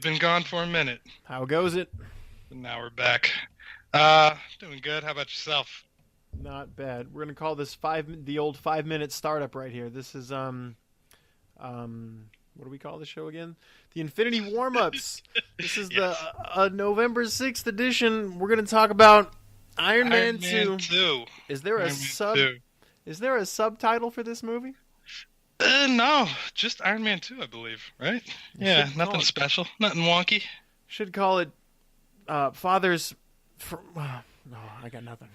We've been gone for a minute, How goes it? and now we're back. Doing good. How about yourself? Not bad. We're gonna call this the old 5 minute startup right here. This is what do we call the show again? The Infinity Warm Ups. This is the Yes. November 6th edition. We're gonna talk about Iron Man Iron Man 2. 2. Is there a Iron Man sub? 2. Is there a subtitle for this movie? No, just Iron Man 2, I believe, right? Yeah, Should call nothing it. special. Nothing wonky. Should call it Father's. No, I got nothing.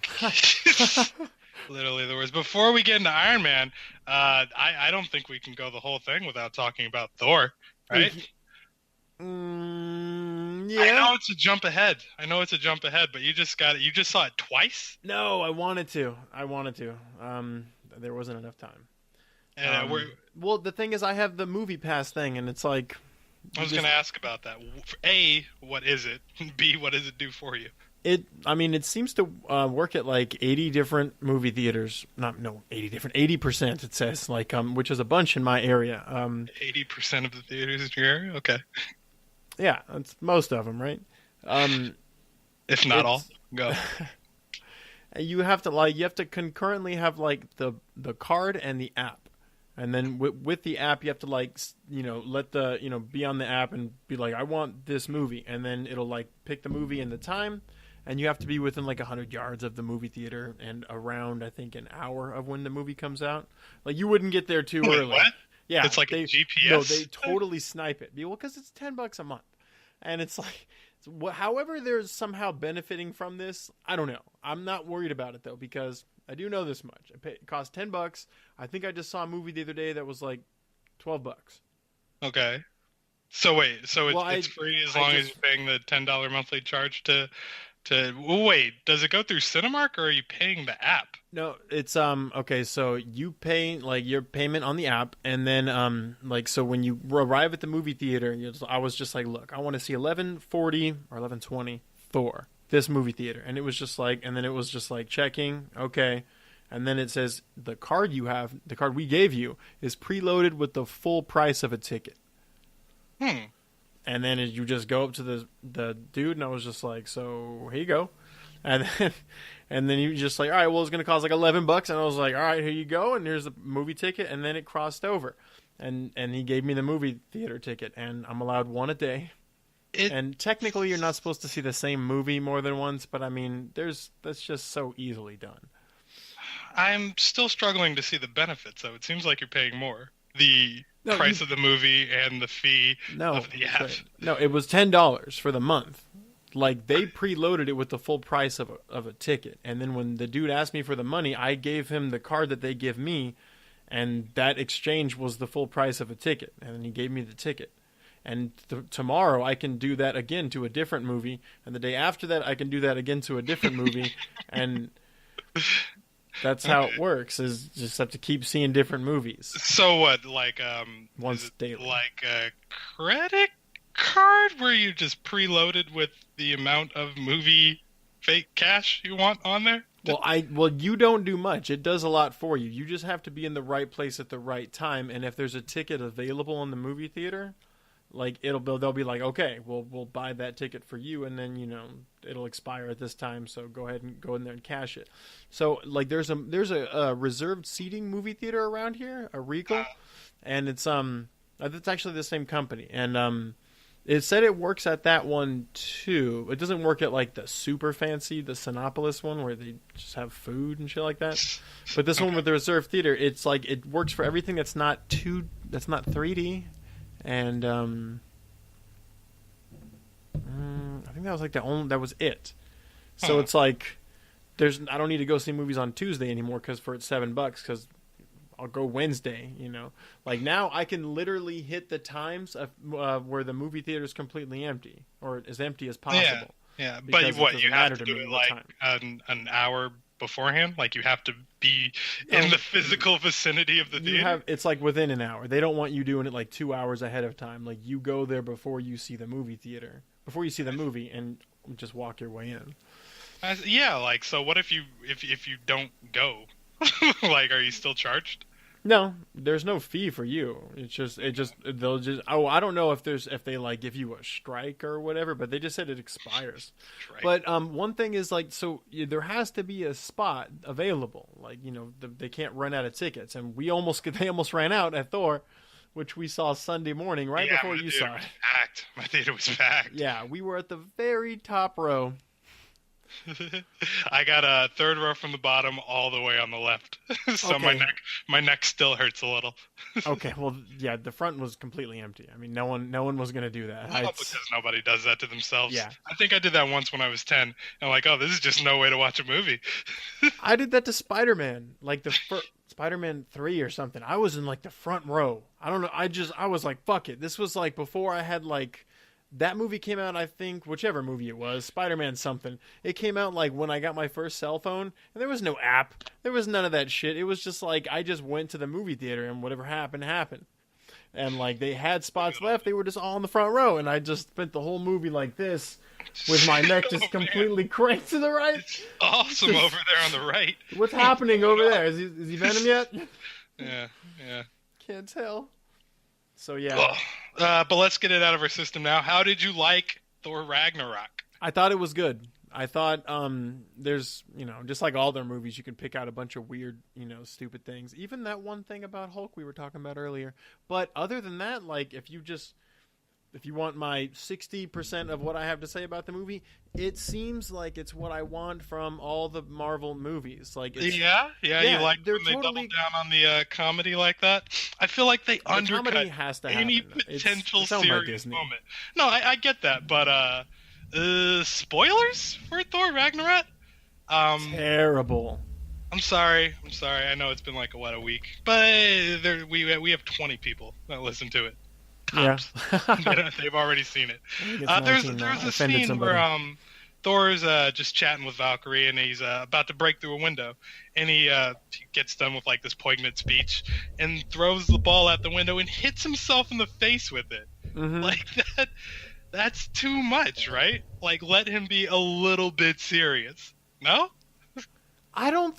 Literally the words. Before we get into Iron Man, I don't think we can go the whole thing without talking about Thor, right? I Yeah. know it's a jump ahead. But you just got it. You just saw it twice? No, I wanted to. There wasn't enough time. Well, the thing is, I have the Movie Pass thing, and it's like I was going to ask about that. A, what is it? B, what does it do for you? I mean, it seems to work at like 80 different movie theaters. Not no 80 different, 80%. It says which is a bunch in my area. 80% of the theaters in your area? Okay. Yeah, that's most of them, right? If not all, go. You have to concurrently have like the card and the app. And then with the app, you have to let be on the app and be like, I want this movie, and then it'll like pick the movie and the time, and you have to be within like 100 yards of the movie theater and around I think an hour of when the movie comes out. Like you wouldn't get there too Wait, early. what? Yeah, It's like a GPS? No, they totally snipe it. Well, because it's $10 a month, and it's like, however, they're somehow benefiting from this. I don't know. I'm not worried about it though because I do know this much. It cost $10. I think I just saw a movie the other day that was like $12. Okay. So wait, so Well, it's free as I long as just- you're paying the $10 monthly charge to wait, does it go through Cinemark or are you paying the app? No, it's okay. So you pay like your payment on the app, and then so when you arrive at the movie theater, I was just like, look, I want to see 11:40 or 11:20 Thor. This movie theater, and it was just like, and then it was just like checking, okay, and then it says the card we gave you is preloaded with the full price of a ticket. Hmm. And then you just go up to the dude, and I was just like, so here you go, and then he was just like, all right, well it's gonna cost like $11, and I was like, all right, here you go, and here's the movie ticket, and then it crossed over, and he gave me the movie theater ticket, and I'm allowed one a day. And technically, you're not supposed to see the same movie more than once, but I mean, that's just so easily done. I'm still struggling to see the benefits, though. It seems like you're paying more. The price of the movie and the fee of the app. No, it was $10 for the month. Like they preloaded it with the full price of a ticket, and then when the dude asked me for the money, I gave him the card that they give me, and that exchange was the full price of a ticket, and then he gave me the ticket. And tomorrow I can do that again to a different movie, and the day after that I can do that again to a different movie, and that's how it works. Is just have to keep seeing different movies. So what, like Once is it daily. like a credit card where you just preloaded with the amount of movie fake cash you want on there? Well, you don't do much. It does a lot for you. You just have to be in the right place at the right time, and if there's a ticket available in the movie theater, like they'll be like, okay, we'll buy that ticket for you, and then it'll expire at this time, so go ahead and go in there and cash it. So like there's a reserved seating movie theater around here, a Regal, and it's actually the same company, and it said it works at that one too. It doesn't work at like the super fancy, the Sinopolis one where they just have food and shit like that. But this one with the reserved theater, it's like it works for everything that's not 3D. And I think that was like that was it. So it's like I don't need to go see movies on Tuesday anymore it's $7 because I'll go Wednesday. Like now I can literally hit the times of where the movie theater is completely empty or as empty as possible. Yeah. But Because it what, doesn't you matter have to to do me it what like time. an hour beforehand? Like you have to be in the physical vicinity of the theater? It's like within an hour. They don't want you doing it like 2 hours ahead of time. Like you go there before you see the movie theater, before you see the movie, and just walk your way in. Yeah, like, so what if you don't go? Like, are you still charged? No, there's no fee for you. They'll just. Oh, I don't know if they like give you a strike or whatever, but they just said it expires. Right. But one thing is like, so there has to be a spot available. Like, they can't run out of tickets, and they almost ran out at Thor, which we saw Sunday morning right before you saw it. Packed. My theater was packed. Yeah, we were at the very top row. I got a third row from the bottom all the way on the left. So okay. my neck still hurts a little. Okay, well, yeah, the front was completely empty. I mean, no one was going to do that. Because nobody does that to themselves. Yeah. I think I did that once when I was 10. I'm like, oh, this is just no way to watch a movie. I did that to Spider-Man, like the Spider-Man 3 or something. I was in like the front row. I don't know. I was like, fuck it. This was like before I had like... That movie came out, I think, whichever movie it was, Spider-Man something. It came out like when I got my first cell phone, and there was no app. There was none of that shit. It was just like I just went to the movie theater, and whatever happened, happened. And like they had spots left, they were just all in the front row, and I just spent the whole movie like this, with my neck just completely cranked to the right. It's awesome over there on the right. What's happening over there? Is he Venom yet? Yeah. Can't tell. So yeah. But let's get it out of our system now. How did you like Thor Ragnarok? I thought it was good. I thought there's, just like all their movies, you can pick out a bunch of weird, stupid things. Even that one thing about Hulk we were talking about earlier. But other than that, like if you want my 60% of what I have to say about the movie, it seems like it's what I want from all the Marvel movies. Like, yeah, you like when they double down on the comedy like that. I feel like they undercut any potential serious moment. No, I get that, but spoilers for Thor Ragnarok? Terrible. I'm sorry. I know it's been like a week, but we have 20 people that listen to it. Tops. Yeah. They've already seen it. There's a scene where Thor's just chatting with Valkyrie, and he's about to break through a window, and he gets done with like this poignant speech and throws the ball out the window and hits himself in the face with it. Mm-hmm. Like that's too much, right? Like, let him be a little bit serious. No? I don't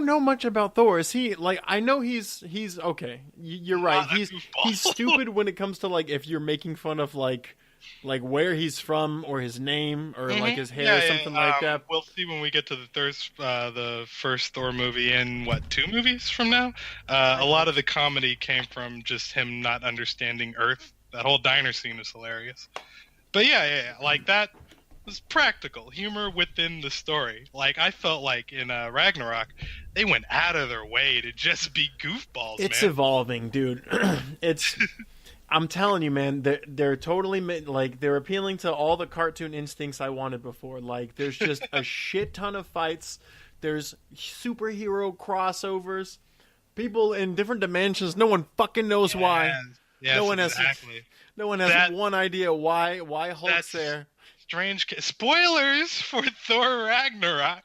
know much about Thor. Is he like? I know he's okay. You're right. He's stupid when it comes to like if you're making fun of like where he's from or his name or like his hair or something like that. We'll see when we get to the first Thor movie in 2 movies from now. A lot of the comedy came from just him not understanding Earth. That whole diner scene is hilarious. But yeah, like that. Was practical humor within the story. Like I felt like in Ragnarok, they went out of their way to just be goofballs. It's evolving, dude. I'm telling you, man. They're totally like they're appealing to all the cartoon instincts I wanted before. Like there's just a shit ton of fights. There's superhero crossovers. People in different dimensions. No one fucking knows why. Yes, no one exactly. has. No one has one idea why Hulk's there. Strange spoilers for Thor Ragnarok.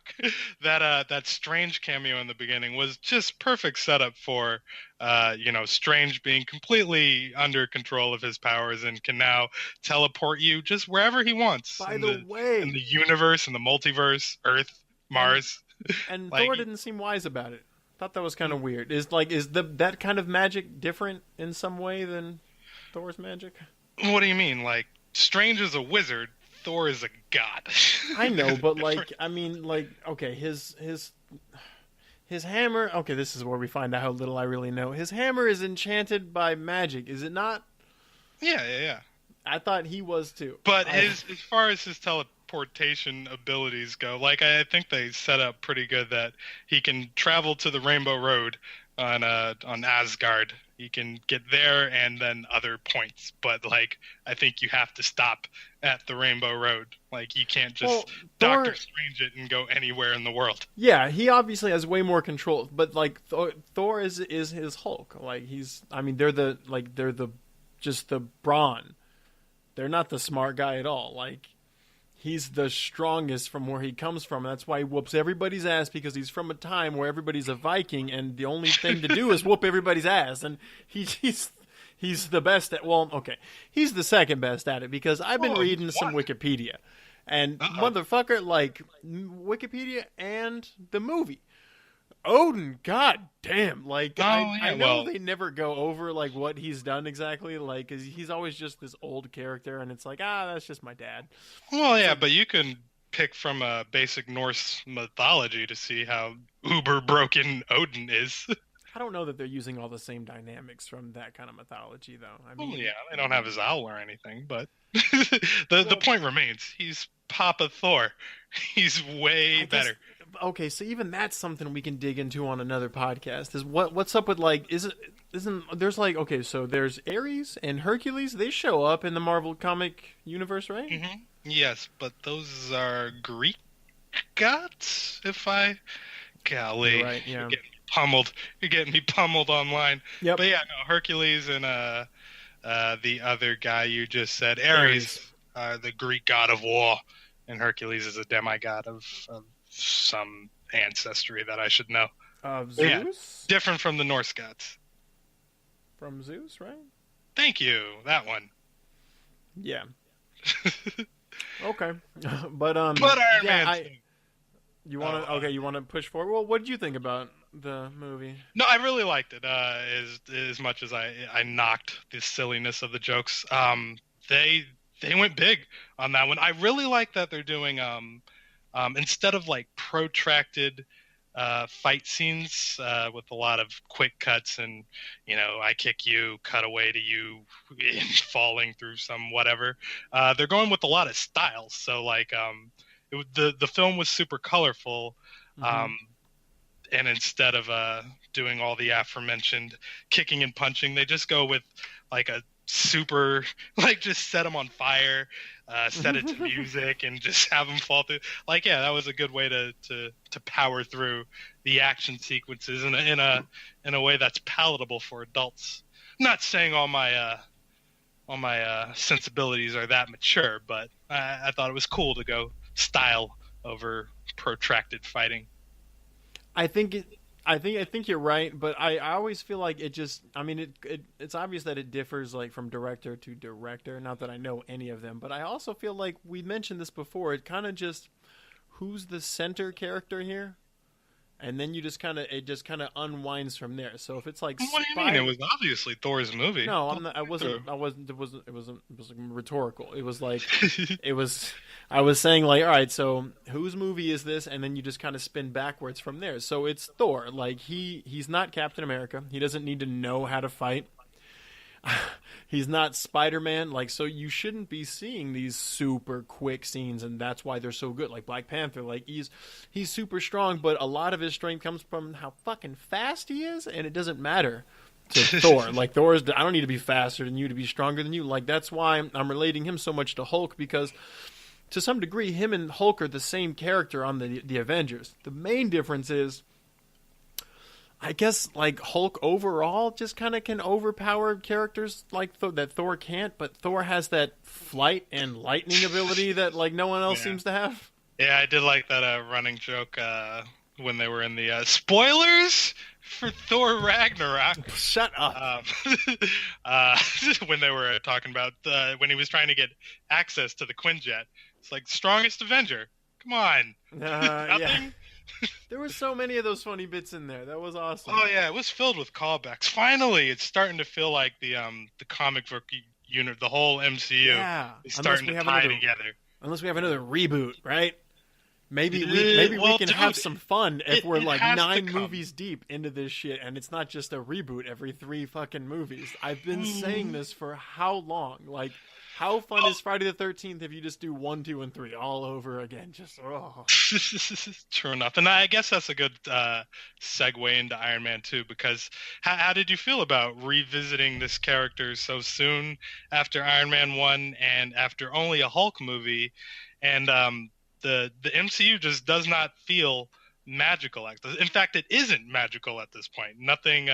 That strange cameo in the beginning was just perfect setup for Strange being completely under control of his powers and can now teleport you just wherever he wants. By the way, in the universe, in the multiverse, Earth, Mars, and Thor didn't seem wise about it. Thought that was kind of weird. Is that kind of magic different in some way than Thor's magic? What do you mean? Like Strange is a wizard. Thor is a god. I know, but okay, his hammer. Okay, this is where we find out how little I really know. His hammer is enchanted by magic, is it not? Yeah. I thought he was too. But as far as his teleportation abilities go, like I think they set up pretty good that he can travel to the Rainbow Road on Asgard. He can get there and then other points, but like I think you have to stop at the Rainbow Road. Like you can't just Doctor Strange it and go anywhere in the world. Yeah, he obviously has way more control, but like Thor is his Hulk. Like they're the brawn. They're not the smart guy at all. Like he's the strongest from where he comes from. That's why he whoops everybody's ass, because he's from a time where everybody's a Viking and the only thing to do is whoop everybody's ass. And he's the best at, he's the second best at it, because I've been reading some Wikipedia. And motherfucker, like Wikipedia and the movie. Odin, god damn! Like, I know well, they never go over like what he's done exactly, like, 'cause he's always just this old character, and it's like, that's just my dad. well, yeah, So, but you can pick from a basic Norse mythology to see how uber broken Odin is. I don't know that they're using all the same dynamics from that kind of mythology, though. I Well, mean, yeah, they don't have his owl or anything, but the point remains. He's Papa Thor. He's way I guess better. okay, so even that's something we can dig into on another podcast. Is what's up with like isn't there's like okay, so there's Ares and Hercules. They show up in the Marvel comic universe, right? Hmm. Yes, but those are Greek gods. If I, golly, You're right. Yeah. you're getting me pummeled. You're getting me pummeled online. Yep. But yeah, no, Hercules and the other guy you just said, Ares, the Greek god of war, and Hercules is a demigod of some ancestry that I should know. Of Yeah, Zeus? different from the Norse gods. From Zeus, right? Thank you, that one. Yeah. Okay. But Iron yeah, Man. you want to okay, you want to push forward. Well, what did you think about the movie? No, I really liked it. As much as I knocked the silliness of the jokes, they went big on that one. I really like that they're doing instead of like protracted fight scenes with a lot of quick cuts and I kick you, cut away to you falling through some whatever. They're going with a lot of styles. So like the film was super colorful. Mm-hmm. And instead of doing all the aforementioned kicking and punching, they just go with like a super like just set them on fire, set it to music, and just have them fall through. Like that was a good way to power through the action sequences in a way that's palatable for adults. I'm not saying all my sensibilities are that mature, but I thought it was cool to go style over protracted fighting. I think you're right, but I always feel like it just I mean it's obvious that it differs like from director to director, not that I know any of them, but I also feel like we mentioned this before, it kind of just who's the center character here? And then it just kind of unwinds from there. So if it's like What do you mean? It was obviously Thor's movie. No, I'm not. I wasn't. It was rhetorical. It was like, I was saying like, all right, so whose movie is this? And then you just kind of spin backwards from there. So it's Thor. Like he's not Captain America. He doesn't need to know how to fight. He's not Spider-Man. Like so, you shouldn't be seeing these super quick scenes, and that's why they're so good. Like Black Panther. Like he's super strong, but a lot of his strength comes from how fucking fast he is, and it doesn't matter to Thor. Like Thor is, I don't need to be faster than you to be stronger than you. Like that's why I'm relating him so much to Hulk, because to some degree him and Hulk are the same character on the Avengers. The main difference is I guess like Hulk overall just kind of can overpower characters like that Thor can't, but Thor has that flight and lightning ability that like no one else seems to have. Yeah, I did like that running joke when they were in the spoilers for Thor Ragnarok. Shut up. When they were talking about when he was trying to get access to the Quinjet. It's like strongest Avenger. Come on. Nothing. Yeah. There were so many of those funny bits in there. That was awesome. Oh yeah, it was filled with callbacks. Finally, it's starting to feel like the comic book unit, the whole MCU is starting to tie together. Unless we have another reboot, right? Maybe we can have some fun if we're like 9 movies deep into this shit, and it's not just a reboot every 3 fucking movies. I've been saying this for how long? Like, how fun is Friday the 13th if you just do 1, 2, and 3 all over again? Just True enough, and I guess that's a good segue into Iron Man 2, because how did you feel about revisiting this character so soon after Iron Man 1 and after only a Hulk movie, and the MCU just does not feel magical. In fact, it isn't magical at this point. Nothing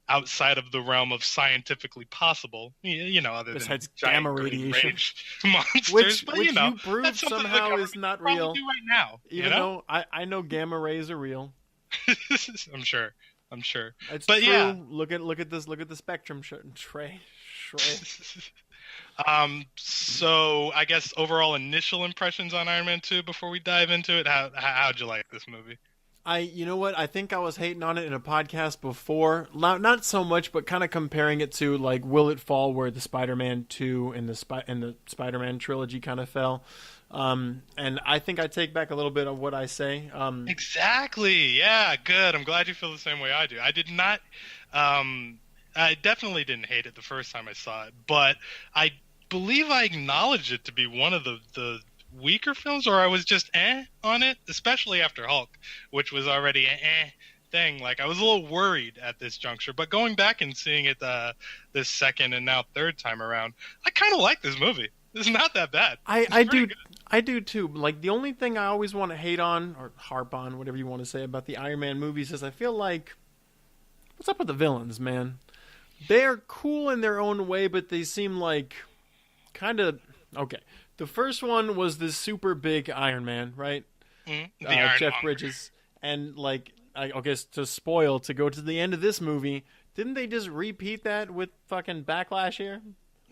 outside of the realm of scientifically possible, other besides than gamma radiation monsters, which but, you proved somehow is not real right now. Even though I know gamma rays are real. I'm sure. It's but true. Yeah, look at this. Look at the spectrum, Trey. So I guess overall initial impressions on Iron Man 2 before we dive into it. How'd you like this movie? You know what? I think I was hating on it in a podcast before. Not so much, but kind of comparing it to like, will it fall where the Spider-Man 2 and the Spider-Man trilogy kind of fell? And I think I take back a little bit of what I say. Exactly. Yeah. Good. I'm glad you feel the same way I do. I did not. I definitely didn't hate it the first time I saw it, but I believe I acknowledged it to be one of the weaker films, or I was just on it, especially after Hulk, which was already thing. Like, I was a little worried at this juncture, but going back and seeing it this second and now third time around, I kind of like this movie. It's not that bad. I do too. Like, the only thing I always want to hate on or harp on, whatever you want to say, about the Iron Man movies is I feel like, what's up with the villains, man? They're cool in their own way, but they seem like kind of okay. The first one was this super big Iron Man, right? Jeff Bridges. And, like, I guess to go to the end of this movie, didn't they just repeat that with fucking Backlash here?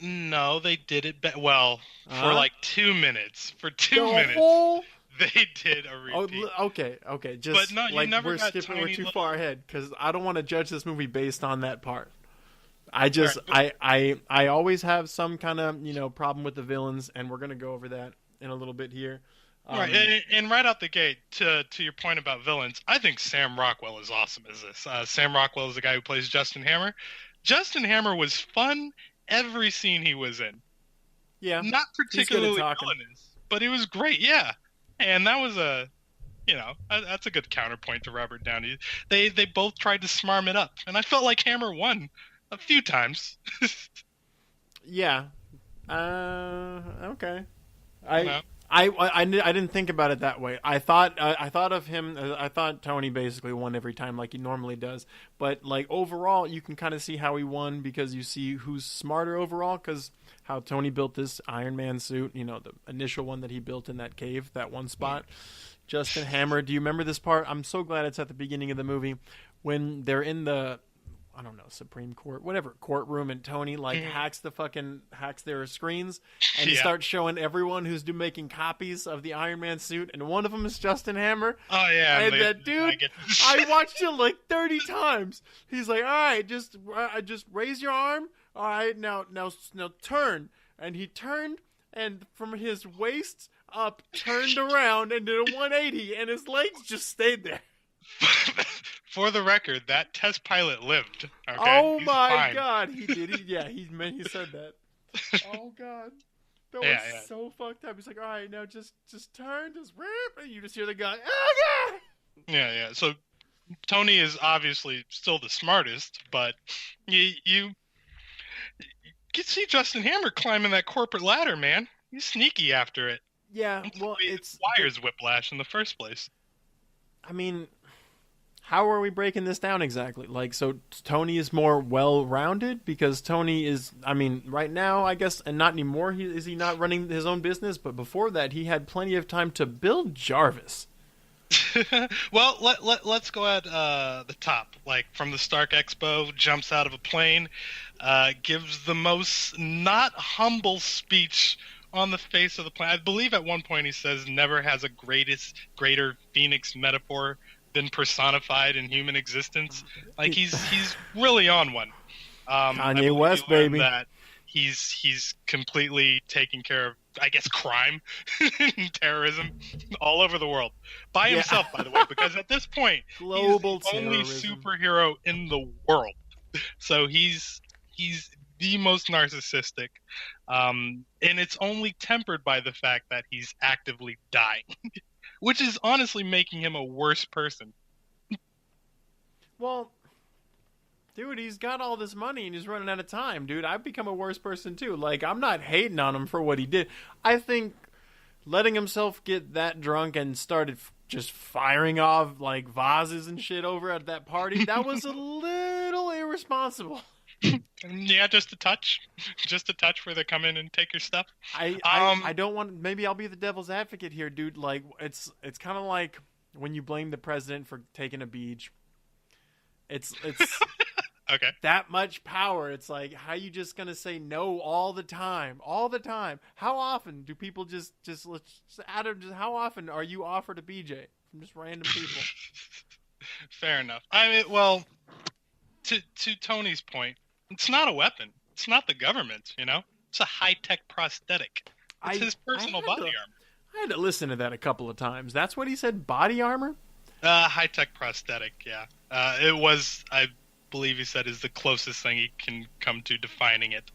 No, they did it for like 2 minutes. For 2 minutes, they did a repeat. Oh, okay. Just, but no, you never we're skipping. We're too far ahead because I don't want to judge this movie based on that part. I always have some kind of problem with the villains, and we're gonna go over that in a little bit here. Right, and right out the gate, to your point about villains, I think Sam Rockwell is awesome as this. Sam Rockwell is the guy who plays Justin Hammer. Justin Hammer was fun every scene he was in. Yeah, not particularly villainous, but he was great. Yeah, and that was that's a good counterpoint to Robert Downey. They both tried to smarm it up, and I felt like Hammer won a few times. Yeah. Okay. I didn't think about it that way. I thought of him. I thought Tony basically won every time, like he normally does. But like overall, you can kind of see how he won because you see who's smarter overall. Because how Tony built this Iron Man suit, the initial one that he built in that cave, that one spot. Justin Hammer. Do you remember this part? I'm so glad it's at the beginning of the movie when they're in the, I don't know, Supreme Court, whatever, courtroom, and Tony hacks their screens and he starts showing everyone who's making copies of the Iron Man suit, and one of them is Justin Hammer. Oh yeah, and that dude, I watched it like 30 times. He's like, all right, just raise your arm. All right, now turn, and he turned, and from his waist up, turned around and did a 180, and his legs just stayed there. For the record, that test pilot lived. Okay? Oh my God, he did. He said that. Oh God, that was so fucked up. He's like, all right, now just turn, just rip, and you just hear the guy. Oh God. Yeah. So Tony is obviously still the smartest, but you can see Justin Hammer climbing that corporate ladder, man. He's sneaky after it. Yeah, well, it's wires whiplash in the first place. I mean, how are we breaking this down exactly? Like, so Tony is more well-rounded because Tony is, I mean, right now, I guess, and not anymore, is he not running his own business? But before that, he had plenty of time to build Jarvis. Well, let's go at the top. Like, from the Stark Expo, jumps out of a plane, gives the most not humble speech on the face of the planet. I believe at one point he says, never has a greater Phoenix metaphor been personified in human existence. Like, he's really on one. Kanye West, baby. That he's completely taking care of, I guess, crime and terrorism all over the world by himself, by the way, because at this point, global he's the only superhero in the world. So he's the most narcissistic, and it's only tempered by the fact that he's actively dying, which is honestly making him a worse person. Well, dude, he's got all this money and he's running out of time, dude. I've become a worse person too. Like, I'm not hating on him for what he did. I think letting himself get that drunk and started just firing off like vases and shit over at that party, that was a little irresponsible. Yeah, just a touch where they come in and take your stuff. I don't want. Maybe I'll be the devil's advocate here, dude. Like, it's kind of like when you blame the president for taking a beach. It's okay. That much power. It's like, how you just gonna say no all the time? All the time. How often do people just Adam? Just how often are you offered a BJ from just random people? Fair enough. I mean, well, to Tony's point, it's not a weapon. It's not the government, you know? It's a high-tech prosthetic. It's his personal body armor. I had to listen to that a couple of times. That's what he said, body armor? High-tech prosthetic, yeah. It was, I believe he said, is the closest thing he can come to defining it.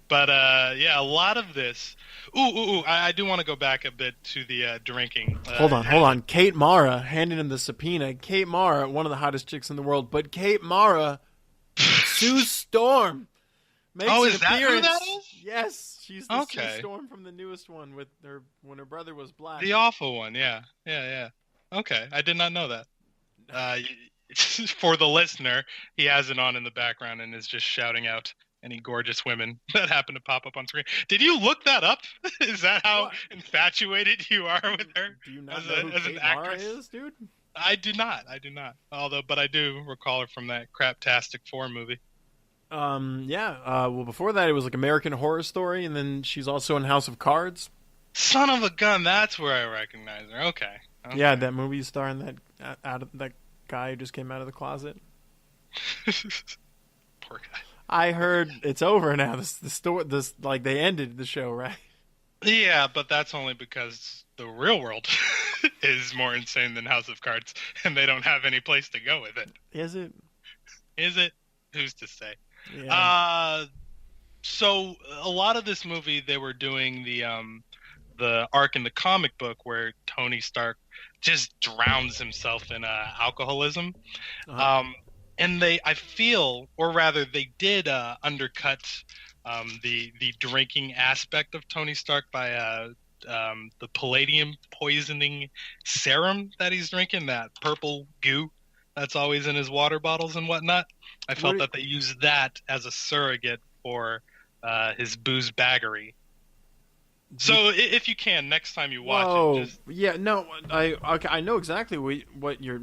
But, yeah, a lot of this... I do want to go back a bit to the drinking. Hold on. Kate Mara handing him the subpoena. Kate Mara, one of the hottest chicks in the world, but Kate Mara, Sue Storm, makes an is that appearance. Who that is? Yes, she's the Sue Storm from the newest one with her when her brother was black. The awful one, yeah. Okay, I did not know that. For the listener, he has it on in the background and is just shouting out any gorgeous women that happen to pop up on screen. Did you look that up? Is that how infatuated you are with her? Do you not know who Kate Mara is, dude? I do not. But I do recall her from that craptastic Four movie. Well, before that, it was like American Horror Story, and then she's also in House of Cards. Son of a gun, that's where I recognize her. Okay. Yeah, that movie starring that guy who just came out of the closet. Poor guy. I heard it's over now. They ended the show, right? Yeah, but that's only because the real world is more insane than House of Cards, and they don't have any place to go with it. Is it? Who's to say? Yeah. So a lot of this movie, they were doing the arc in the comic book where Tony Stark just drowns himself in alcoholism. And I feel, or rather they did undercut the drinking aspect of Tony Stark by the palladium poisoning serum that he's drinking, that purple goo that's always in his water bottles and whatnot. I felt that they used that as a surrogate for his booze baggery. So if you can, next time you watch it, I know exactly what you're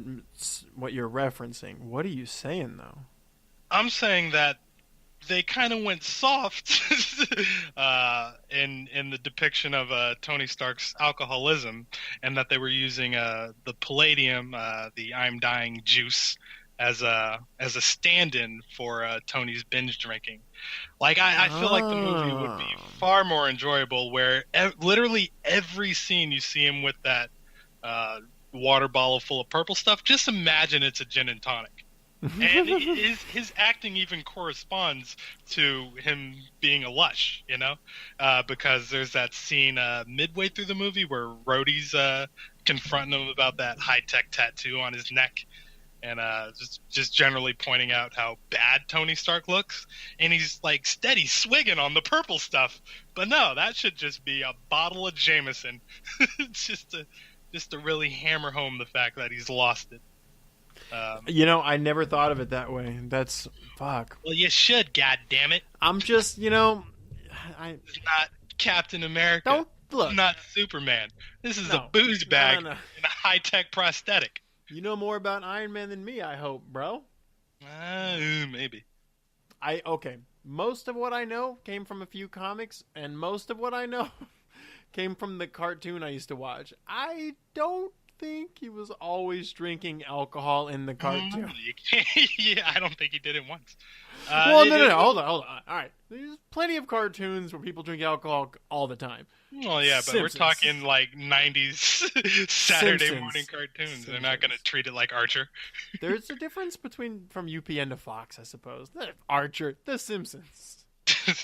referencing. What are you saying though? I'm saying that they kind of went soft in the depiction of Tony Stark's alcoholism, and that they were using the palladium, the I'm dying juice, as a stand-in for Tony's binge drinking. Like I feel like the movie would be far more enjoyable where literally every scene you see him with that water bottle full of purple stuff. Just imagine it's a gin and tonic. And his acting even corresponds to him being a lush, you know, because there's that scene midway through the movie where Rhodey's confronting him about that high-tech tattoo on his neck, and just generally pointing out how bad Tony Stark looks, and he's like steady swigging on the purple stuff. But no, that should just be a bottle of Jameson, just to really hammer home the fact that he's lost it. I never thought of it that way. That's fuck. Well, you should. God damn it! I'm just, It's not Captain America. Don't look. It's not Superman. This is a booze bag and a high-tech prosthetic. You know more about Iron Man than me, I hope, bro. Maybe. Most of what I know came from a few comics, and most of what I know came from the cartoon I used to watch. I don't think he was always drinking alcohol in the cartoon. Yeah, I don't think he did it once. No. Hold on. All right. There's plenty of cartoons where people drink alcohol all the time. Well, yeah, but we're talking like 90s Saturday morning cartoons. They're not going to treat it like Archer. There's a difference from UPN to Fox, I suppose. Archer, The Simpsons.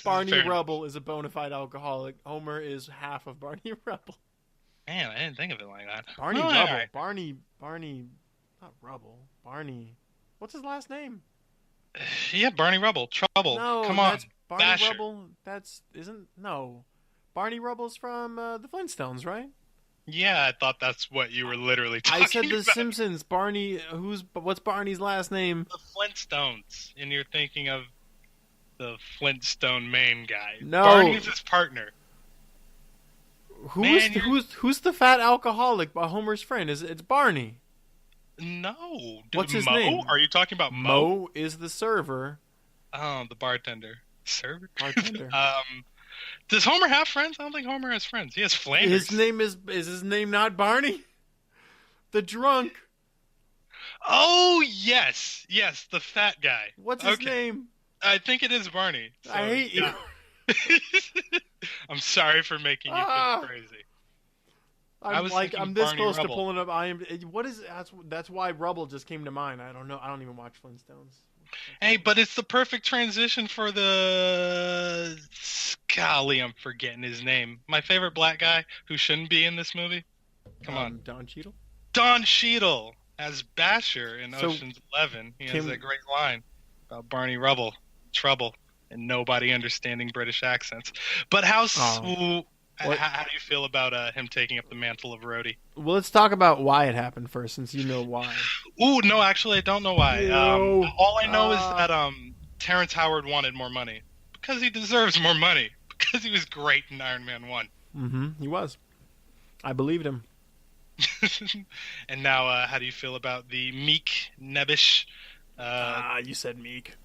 Barney Rubble is a bona fide alcoholic. Homer is half of Barney Rubble. Man, I didn't think of it like that. Barney Rubble. Right. Barney, not Rubble. Barney. What's his last name? Yeah, Barney Rubble. Trouble. No, come on. That's Barney Basher. Rubble. Barney Rubble's from the Flintstones, right? Yeah, I thought that's what you were literally talking about. I said The Simpsons. Barney. What's Barney's last name? The Flintstones, and you're thinking of the Flintstone main guy. No, Barney's his partner. Who's the fat alcoholic? Homer's friend? It's Barney. No. What's his name? Are you talking about Mo? Mo is the server. Oh, the bartender. Server? Bartender. Does Homer have friends? I don't think Homer has friends. He has Flanders. His name is his name not Barney? The drunk. Oh yes, the fat guy. What's his name? I think it is Barney. So, I hate you. I'm sorry for making you feel crazy. I'm this Barney close Rubble. to pulling up. What is that's why Rubble just came to mind. I don't know. I don't even watch Flintstones. Hey, but it's the perfect transition for the golly, I'm forgetting his name. My favorite black guy who shouldn't be in this movie. Come on, Don Cheadle. Don Cheadle as Basher in Ocean's 11. He has that great line about Barney Rubble, trouble, and nobody understanding British accents. But how do you feel about him taking up the mantle of Rhodey? Well, let's talk about why it happened first, since you know why. Ooh, no, actually, I don't know why. All I know is that Terrence Howard wanted more money because he deserves more money because he was great in Iron Man 1. Mm-hmm. He was. I believed him. And now, how do you feel about the meek, nebbish? You said meek.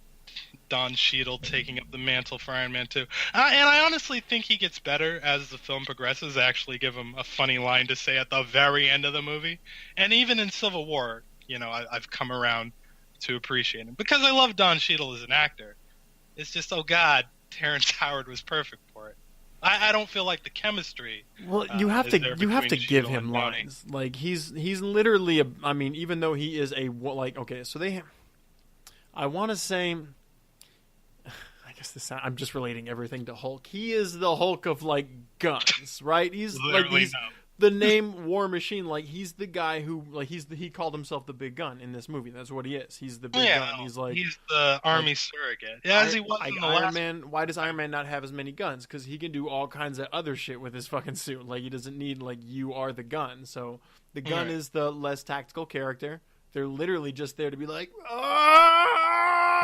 Don Cheadle taking up the mantle for Iron Man 2. And I honestly think he gets better as the film progresses. I actually give him a funny line to say at the very end of the movie. And even in Civil War, I've come around to appreciate him. Because I love Don Cheadle as an actor. It's just, oh God, Terrence Howard was perfect for it. I don't feel like the chemistry. Well, you have to give him lines. Like he's literally even though he is I want to say, I guess I'm just relating everything to Hulk. He is the Hulk of like guns, right? He's the name War Machine. Like he's the guy who he called himself the big gun in this movie. That's what he is. He's the big gun. He's the army surrogate. Yeah, as he was in the Iron Man. Why does Iron Man not have as many guns? Because he can do all kinds of other shit with his fucking suit. Like he doesn't need you are the gun. So the gun is the less tactical character. They're literally just there to be like,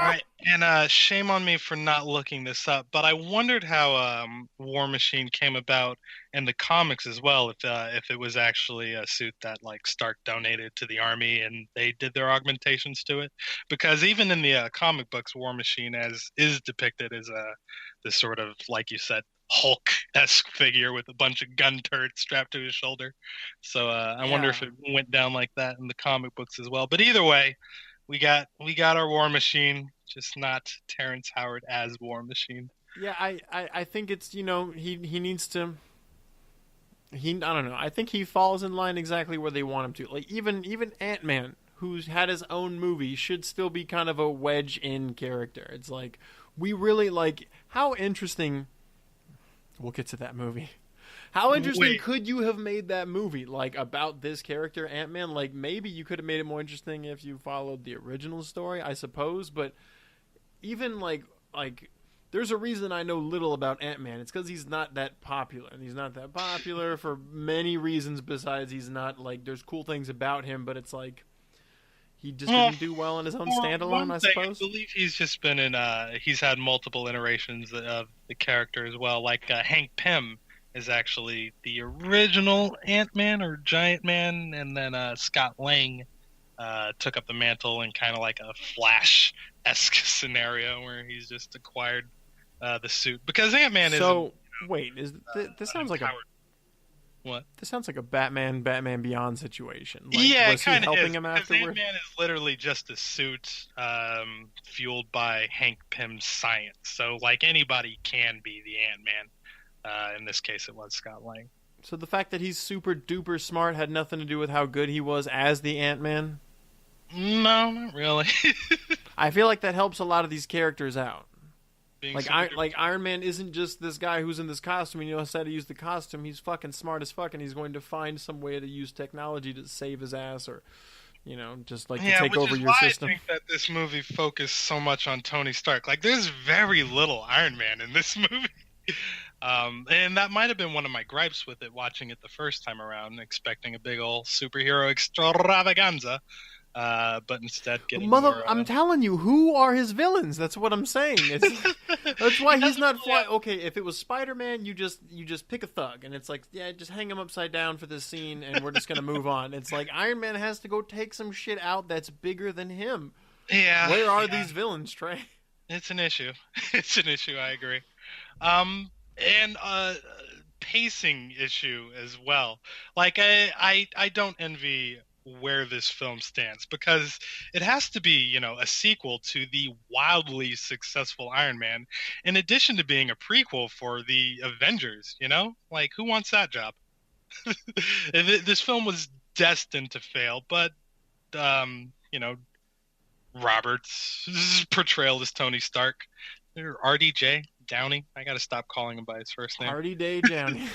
Right, and shame on me for not looking this up, but I wondered how War Machine came about in the comics as well. If it was actually a suit that like Stark donated to the army and they did their augmentations to it, because even in the comic books, War Machine is depicted as this sort of, like you said, Hulk-esque figure with a bunch of gun turrets strapped to his shoulder. So I wonder if it went down like that in the comic books as well. But either way, we got our War Machine, just not Terrence Howard as War Machine. Yeah, I think it's he needs to. I don't know. I think he falls in line exactly where they want him to. Like even Ant-Man, who's had his own movie, should still be kind of a wedge in character. It's like we really like how interesting. We'll get to that movie. How interesting could you have made that movie, like, about this character, Ant-Man? Like, maybe you could have made it more interesting if you followed the original story, I suppose. But even, like there's a reason I know little about Ant-Man. It's because he's not that popular. And he's not that popular for many reasons besides he's not, like, there's cool things about him, but it's like he just didn't do well in his own standalone, I suppose. I believe he's just been in, he's had multiple iterations of the character as well. Like, Hank Pym is actually the original Ant-Man or Giant Man, and then Scott Lang took up the mantle in kind of like a Flash-esque scenario where he's just acquired the suit. Because Ant-Man is... So, wait, this sounds like What? This sounds like a Batman Beyond situation. Like, yeah, was he helping him afterward? Ant-Man is literally just a suit fueled by Hank Pym's science. So, like, anybody can be the Ant-Man. In this case, it was Scott Lang. So the fact that he's super duper smart had nothing to do with how good he was as the Ant-Man? No, not really. I feel like that helps a lot of these characters out. Like Iron Man isn't just this guy who's in this costume and he knows how to use the costume. He's fucking smart as fuck, and he's going to find some way to use technology to save his ass, or just like to take over your system. I think that this movie focused so much on Tony Stark. Like, there's very little Iron Man in this movie. And that might have been one of my gripes with it, watching it the first time around, expecting a big old superhero extravaganza. But instead getting more, I'm telling you, who are his villains? That's what I'm saying. That's why he's not flying. Okay, if it was Spider-Man, you just pick a thug, and it's like, yeah, just hang him upside down for this scene, and we're just gonna move on. It's like Iron Man has to go take some shit out that's bigger than him. Yeah. Where are these villains, Trey? It's an issue. It's an issue. I agree. And pacing issue as well. Like I don't envy where this film stands, because it has to be, a sequel to the wildly successful Iron Man, in addition to being a prequel for the Avengers, Like, who wants that job? This film was destined to fail, but, Robert's portrayal as Tony Stark, or RDJ, Downey, I gotta stop calling him by his first name. RDJ Downey.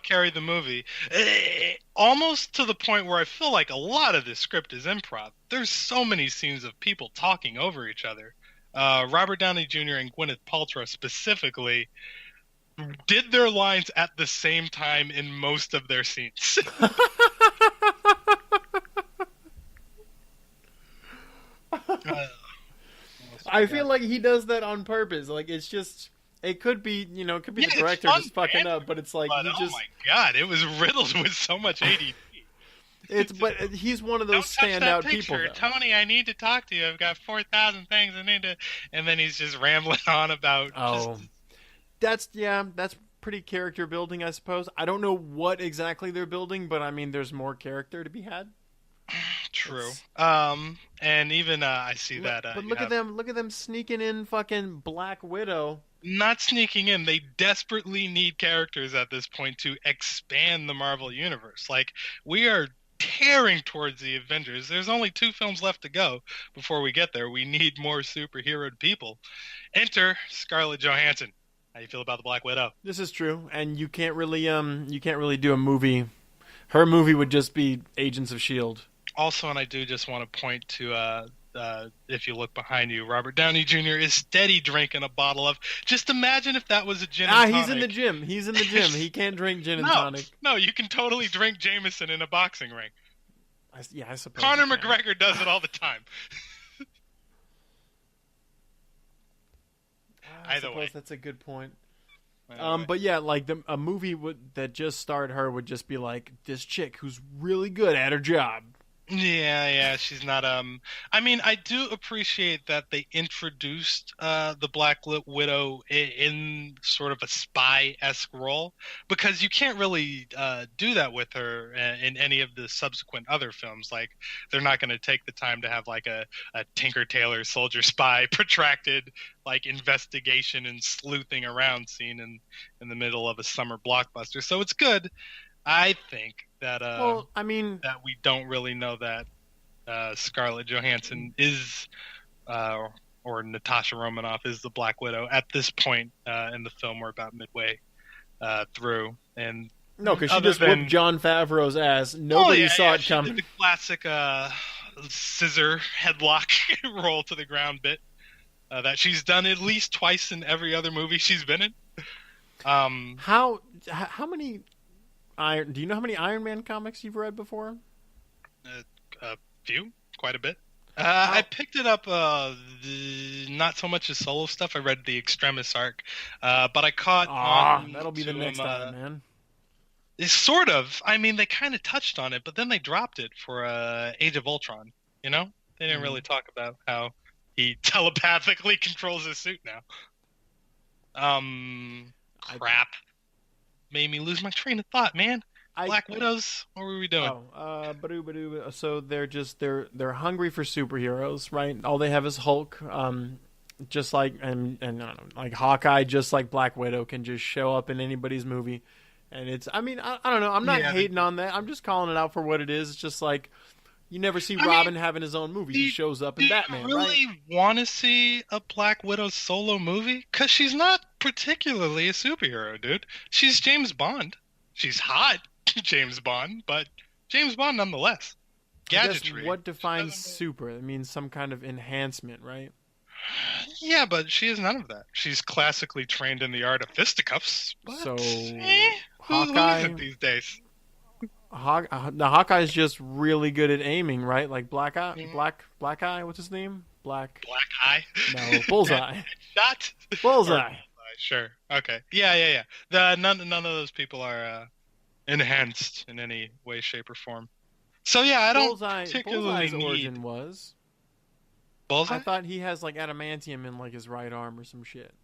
Carry the movie. Almost to the point where I feel like a lot of this script is improv. There's so many scenes of people talking over each other. Robert Downey Jr. and Gwyneth Paltrow specifically did their lines at the same time in most of their scenes. I feel like he does that on purpose. Like, it's just... It could be, the director just fucking up, but it's like oh my god, it was riddled with so much ADD. But he's one of those standout people. Though. Tony, I need to talk to you. I've got 4,000 things I need to, and then he's just rambling on about. Oh, that's pretty character building, I suppose. I don't know what exactly they're building, but I mean, there's more character to be had. True. And even I see that. But look at them sneaking in fucking Black Widow. Not sneaking in. They desperately need characters at this point to expand the Marvel universe. Like, we are tearing towards the Avengers. There's only 2 films left to go before we get there. We need more superheroed people. Enter Scarlett Johansson. How do you feel about the Black Widow? This is true, and you can't really do a movie. Her movie would just be Agents of S.H.I.E.L.D. Also, and I do just want to point to, if you look behind you, Robert Downey Jr. is steady drinking a bottle of... Just imagine if that was a gin and tonic. He's in the gym. He can't drink gin and tonic. No, you can totally drink Jameson in a boxing ring. I suppose. Conor McGregor does it all the time. Either way. That's a good point. But yeah, like a movie that just starred her would just be like this chick who's really good at her job. Yeah, she's not. I mean, I do appreciate that they introduced the Black Widow in sort of a spy-esque role, because you can't really do that with her in any of the subsequent other films. Like, they're not going to take the time to have like a Tinker Tailor Soldier Spy protracted like investigation and sleuthing around scene in the middle of a summer blockbuster. So it's good, I think, that that we don't really know that Scarlett Johansson is or Natasha Romanoff is the Black Widow at this point in the film. We're about midway through, and no, because she just whooped Jon Favreau's ass. Nobody saw it coming. The classic scissor headlock roll to the ground bit that she's done at least twice in every other movie she's been in. How many? Do you know how many Iron Man comics you've read before? A few, quite a bit. I picked it up not so much as solo stuff. I read the Extremis arc, but I caught on. That'll be the next Iron Man. It's sort of. I mean, they kind of touched on it, but then they dropped it for Age of Ultron. They didn't really talk about how he telepathically controls his suit now. Crap. Made me lose my train of thought, man. Black Widows, what were we doing? So they're hungry for superheroes, right? All they have is Hulk, just like and like Hawkeye, just like Black Widow can just show up in anybody's movie, and it's. I mean, I don't know. I'm not hating on that. I'm just calling it out for what it is. It's just like you never see Robin having his own movie. He shows up in Batman. Do you really want to see a Black Widow solo movie? Because she's not particularly a superhero, dude. She's James Bond. She's hot, James Bond, but James Bond nonetheless. Gadgetry. What defines super? It means some kind of enhancement, right? Yeah, but she is none of that. She's classically trained in the art of fisticuffs. But, so, Hawkeye, who isn't these days? Hawkeye's just really good at aiming, right? Like Black Eye, Black Eye. What's his name? Black Eye. No, Bullseye. Shot. Bullseye. Sure. Okay. Yeah. None of those people are enhanced in any way, shape, or form. So yeah, I don't particularly Bullseye's origin was. Bullseye? I thought he has like adamantium in like his right arm or some shit.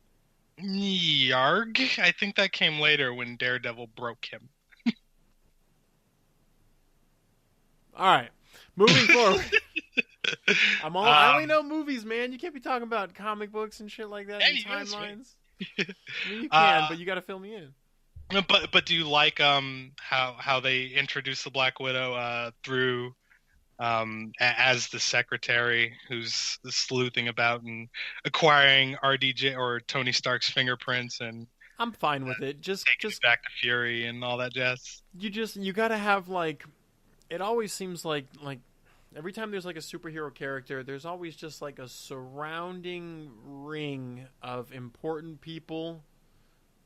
Yarg. I think that came later when Daredevil broke him. All right. Moving forward. I only know movies, man. You can't be talking about comic books and shit like that and timelines. I mean, you can, but you got to fill me in. But do you like how they introduce the Black Widow through as the secretary who's sleuthing about and acquiring RDJ or Tony Stark's fingerprints, and I'm fine with it. Just back to Fury and all that jazz. You got to have like, it always seems like every time there's like a superhero character, there's always just like a surrounding ring of important people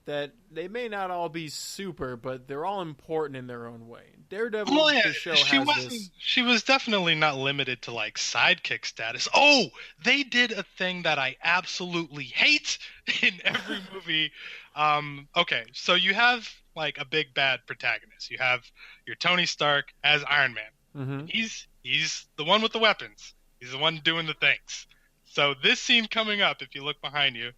that they may not all be super, but they're all important in their own way. Daredevil, the show has this. She was definitely not limited to like sidekick status. Oh, they did a thing that I absolutely hate in every movie. Okay, so you have like a big bad protagonist. You have your Tony Stark as Iron Man. Mm-hmm. He's the one with the weapons. He's the one doing the things. So this scene coming up, if you look behind you,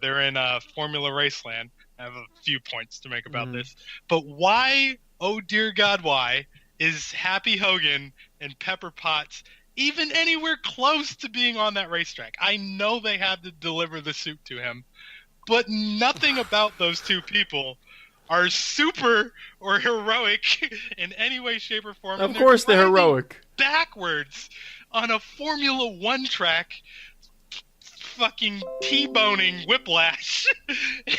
they're in Formula Raceland. I have a few points to make about this. But why, oh dear God, why is Happy Hogan and Pepper Potts even anywhere close to being on that racetrack? I know they had to deliver the suit to him, but nothing about those two people are super or heroic in any way, shape, or form. Of course they're heroic. Backwards on a Formula One track, fucking T-boning Whiplash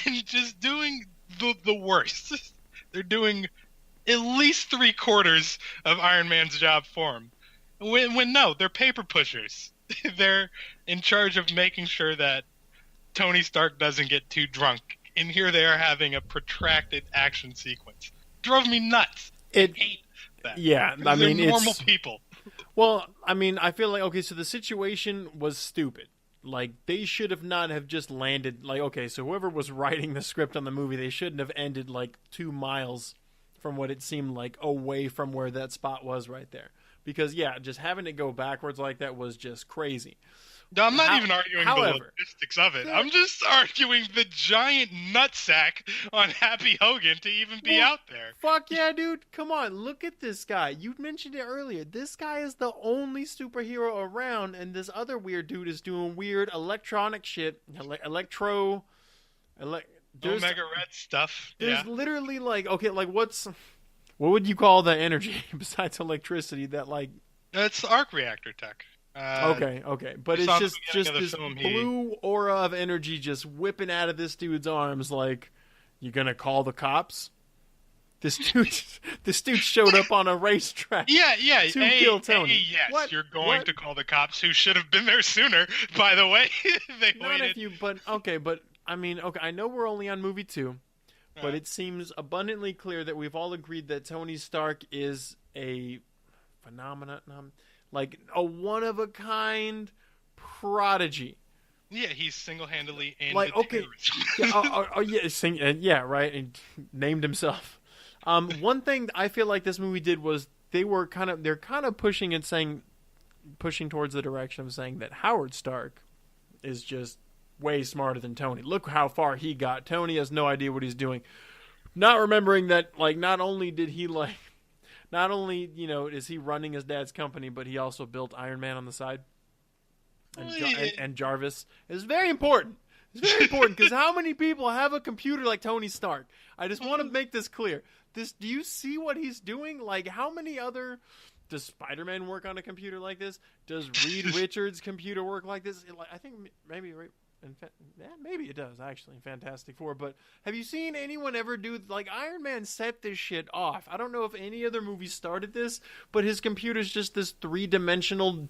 and just doing the worst. They're doing at least 3/4 of Iron Man's job for him. When no, they're paper pushers. They're in charge of making sure that Tony Stark doesn't get too drunk. And here they are having a protracted action sequence. Drove me nuts. I hate that. Yeah, I mean, they're normal people. Well, I mean, I feel like, okay, so the situation was stupid. Like, they should have not have just landed, like, okay, so whoever was writing the script on the movie, they shouldn't have ended, like, 2 miles from what it seemed like away from where that spot was right there. Because, yeah, just having it go backwards like that was just crazy. No, I'm not even arguing the logistics of it. I'm just arguing the giant nutsack on Happy Hogan to even be out there. Fuck yeah, dude. Come on, look at this guy. You mentioned it earlier. This guy is the only superhero around, and this other weird dude is doing weird electronic shit. Omega Red stuff. There's literally like, okay, like what would you call the energy besides electricity that like... It's arc reactor tech. Okay, but it's just this blue aura of energy just whipping out of this dude's arms. Like, you gonna call the cops? This dude showed up on a racetrack. Yeah. To kill Tony. Yes, what? You're going to call the cops, who should have been there sooner. By the way, they not waited. If you, but I mean, okay. I know we're only on movie 2, but it seems abundantly clear that we've all agreed that Tony Stark is a phenomenon. Like a one-of-a-kind prodigy. Yeah, he's single-handedly ended like, okay, yeah, right, and named himself. One thing I feel like this movie did was they're kind of pushing towards the direction of saying that Howard Stark is just way smarter than Tony. Look how far he got. Tony has no idea what he's doing. Not remembering that, like, not only, you know, is he running his dad's company, but he also built Iron Man on the side. And Jarvis. It's very important. It's very important because how many people have a computer like Tony Stark? I just want to make this clear. Do you see what he's doing? Like, how many other... Does Spider-Man work on a computer like this? Does Reed Richards' computer work like this? I think maybe... maybe it does, actually, in Fantastic Four. But have you seen anyone ever do... Like, Iron Man set this shit off. I don't know if any other movie started this, but his computer's just this three-dimensional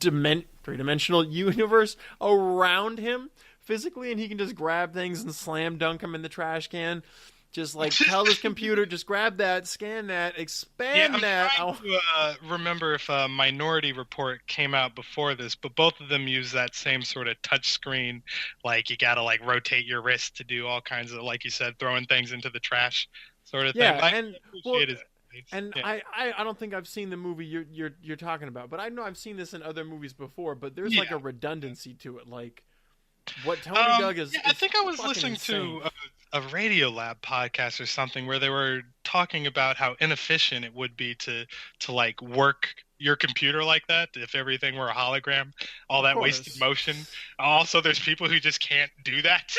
universe around him physically, and he can just grab things and slam dunk them in the trash can. Just, like, tell his computer, just grab that, scan that, expand that. I'm trying to remember if Minority Report came out before this, but both of them use that same sort of touch screen. Like, you gotta, like, rotate your wrist to do all kinds of, like you said, throwing things into the trash sort of thing. I don't think I've seen the movie you're talking about, but I know I've seen this in other movies before, but there's, like, a redundancy to it, like... What Tony Doug is... Yeah, I think I was listening insane. to a Radiolab podcast or something where they were talking about how inefficient it would be to like work your computer like that if everything were a hologram, all that wasted motion. Also, there's people who just can't do that.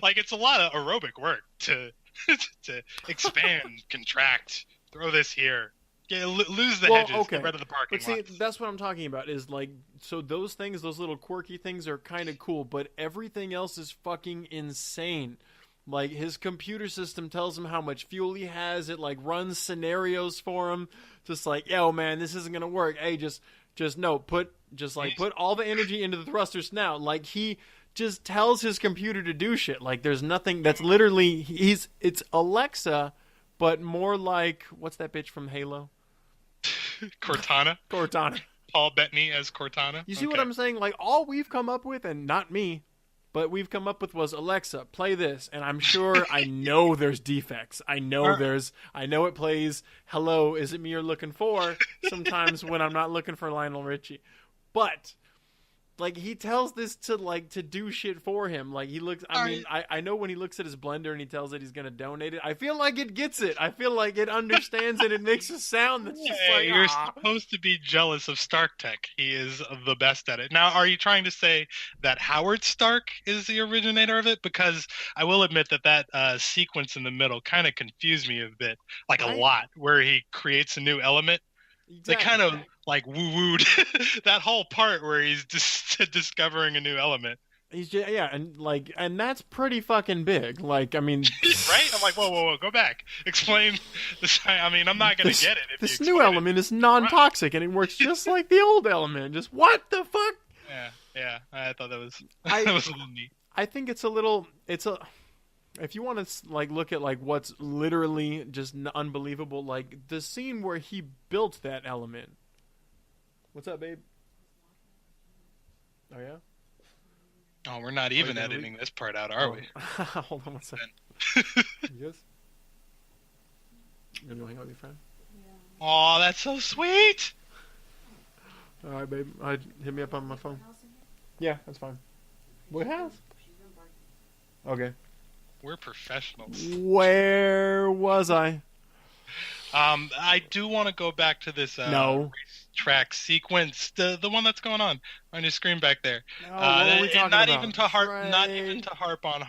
Like, it's a lot of aerobic work to expand, contract, throw this here. Yeah, lose the hedges, get rid of the parking lot. But see, that's what I'm talking about, is like, so those things, those little quirky things are kind of cool, but everything else is fucking insane. Like, his computer system tells him how much fuel he has. It, like, runs scenarios for him. Just like, yo, man, this isn't gonna work. Hey, just put all the energy into the thrusters now. Like, he just tells his computer to do shit. Like, there's nothing that's literally, it's Alexa, but more like, what's that bitch from Halo? Cortana. Paul Bettany as Cortana. You see what I'm saying? Like, all we've come up with, and not me, but we've come up with was, Alexa, play this. And I'm sure, I know there's defects. I know it plays, hello, is it me you're looking for? Sometimes when I'm not looking for Lionel Richie. But, like, he tells this to do shit for him. Like, he looks, I know when he looks at his blender and he tells it he's going to donate it, I feel like it gets it. I feel like it understands it. It makes a sound that's just like, you're supposed to be jealous of Stark Tech. He is the best at it. Now, are you trying to say that Howard Stark is the originator of it? Because I will admit that sequence in the middle kind of confused me a bit, like a lot, where he creates a new element. Exactly. They kind of like woo-wooed that whole part where he's just discovering a new element. And that's pretty fucking big. Like, I mean, right? I'm like, whoa, go back. Explain this. I mean, I'm not gonna get it. This new element is non-toxic, and it works just like the old element. Just what the fuck? Yeah. I thought that was that was a little neat. I think if you want to like look at like what's literally just unbelievable, like the scene where he built that element. What's up, babe? Oh yeah. Oh, we're not even editing this part out, are we? Hold on one second. Yes. You gonna go hang out with your friend? Yeah. Oh, that's so sweet. All right, babe. Hit me up on my phone. Yeah, that's fine. What house? Okay. We're professionals. Where was I? I do want to go back to this racetrack sequence, the one that's going on your screen back there. No, what are we talking about? Not even to harp on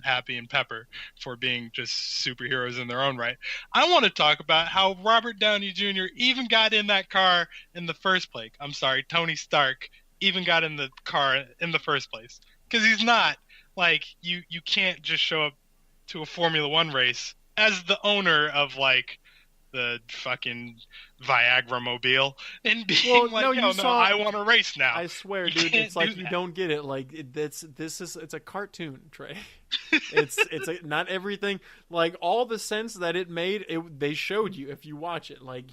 Happy and Pepper for being just superheroes in their own right. I want to talk about how Robert Downey Jr. even got in that car in the first place. I'm sorry, Tony Stark even got in the car in the first place, because he's not like you can't just show up to a Formula One race as the owner of like the fucking Viagra mobile and being I want to race now. I swear, dude, it's like you don't get it. Like it's a cartoon, Trey. It's not everything. Like all the sense that it made, they showed you if you watch it. Like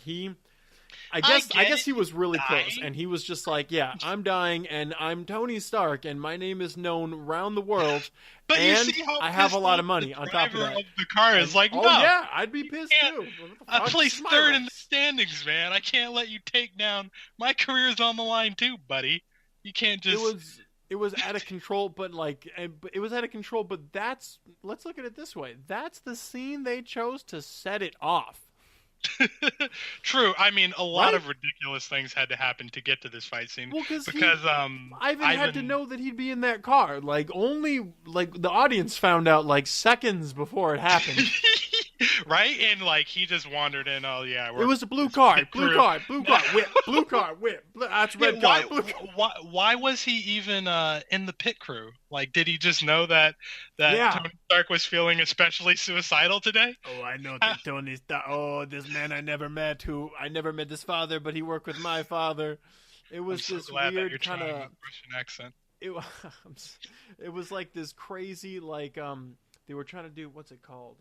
I guess he was really close, and he was just like, yeah, I'm dying, and I'm Tony Stark, and my name is known around the world, but and you see how I have a lot of money on top of that. The car is like, no. Oh yeah, I'd be pissed too. I place third in the standings, man. I can't let you take down. My career's on the line too, buddy. You can't just. It was out of control, but let's look at it this way. That's the scene they chose to set it off. True. I mean, a lot of ridiculous things had to happen to get to this fight scene. Well, because Ivan had to know that he'd be in that car. Like only the audience found out like seconds before it happened. Right? And like he just wandered in. Oh yeah, it was a blue car, whip, blue car, whip. That's red car. Why was he even in the pit crew? Like, did he just know that Tony Stark was feeling especially suicidal today? Oh, I know that Tony Stark. Oh, this man I never met his father, but he worked with my father. It was this weird kind of Russian accent. It was like this crazy they were trying to do, what's it called?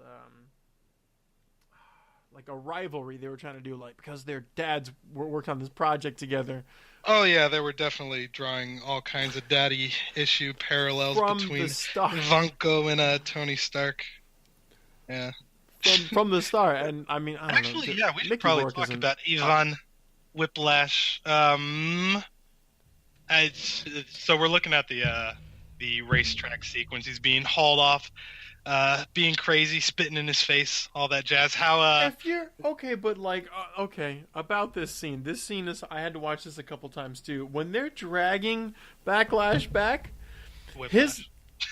Like a rivalry they were trying to do, like because their dads worked on this project together. Oh yeah, they were definitely drawing all kinds of daddy issue parallels between Vanko and Tony Stark. Yeah, from the start, and I mean, I don't know. Actually, yeah, we should probably talk about Ivan Whiplash. So we're looking at the racetrack sequence. He's being hauled off being crazy, spitting in his face, all that jazz. How if you're okay, but like okay, about this scene. This scene is I had to watch this a couple times too. When they're dragging Backlash back, his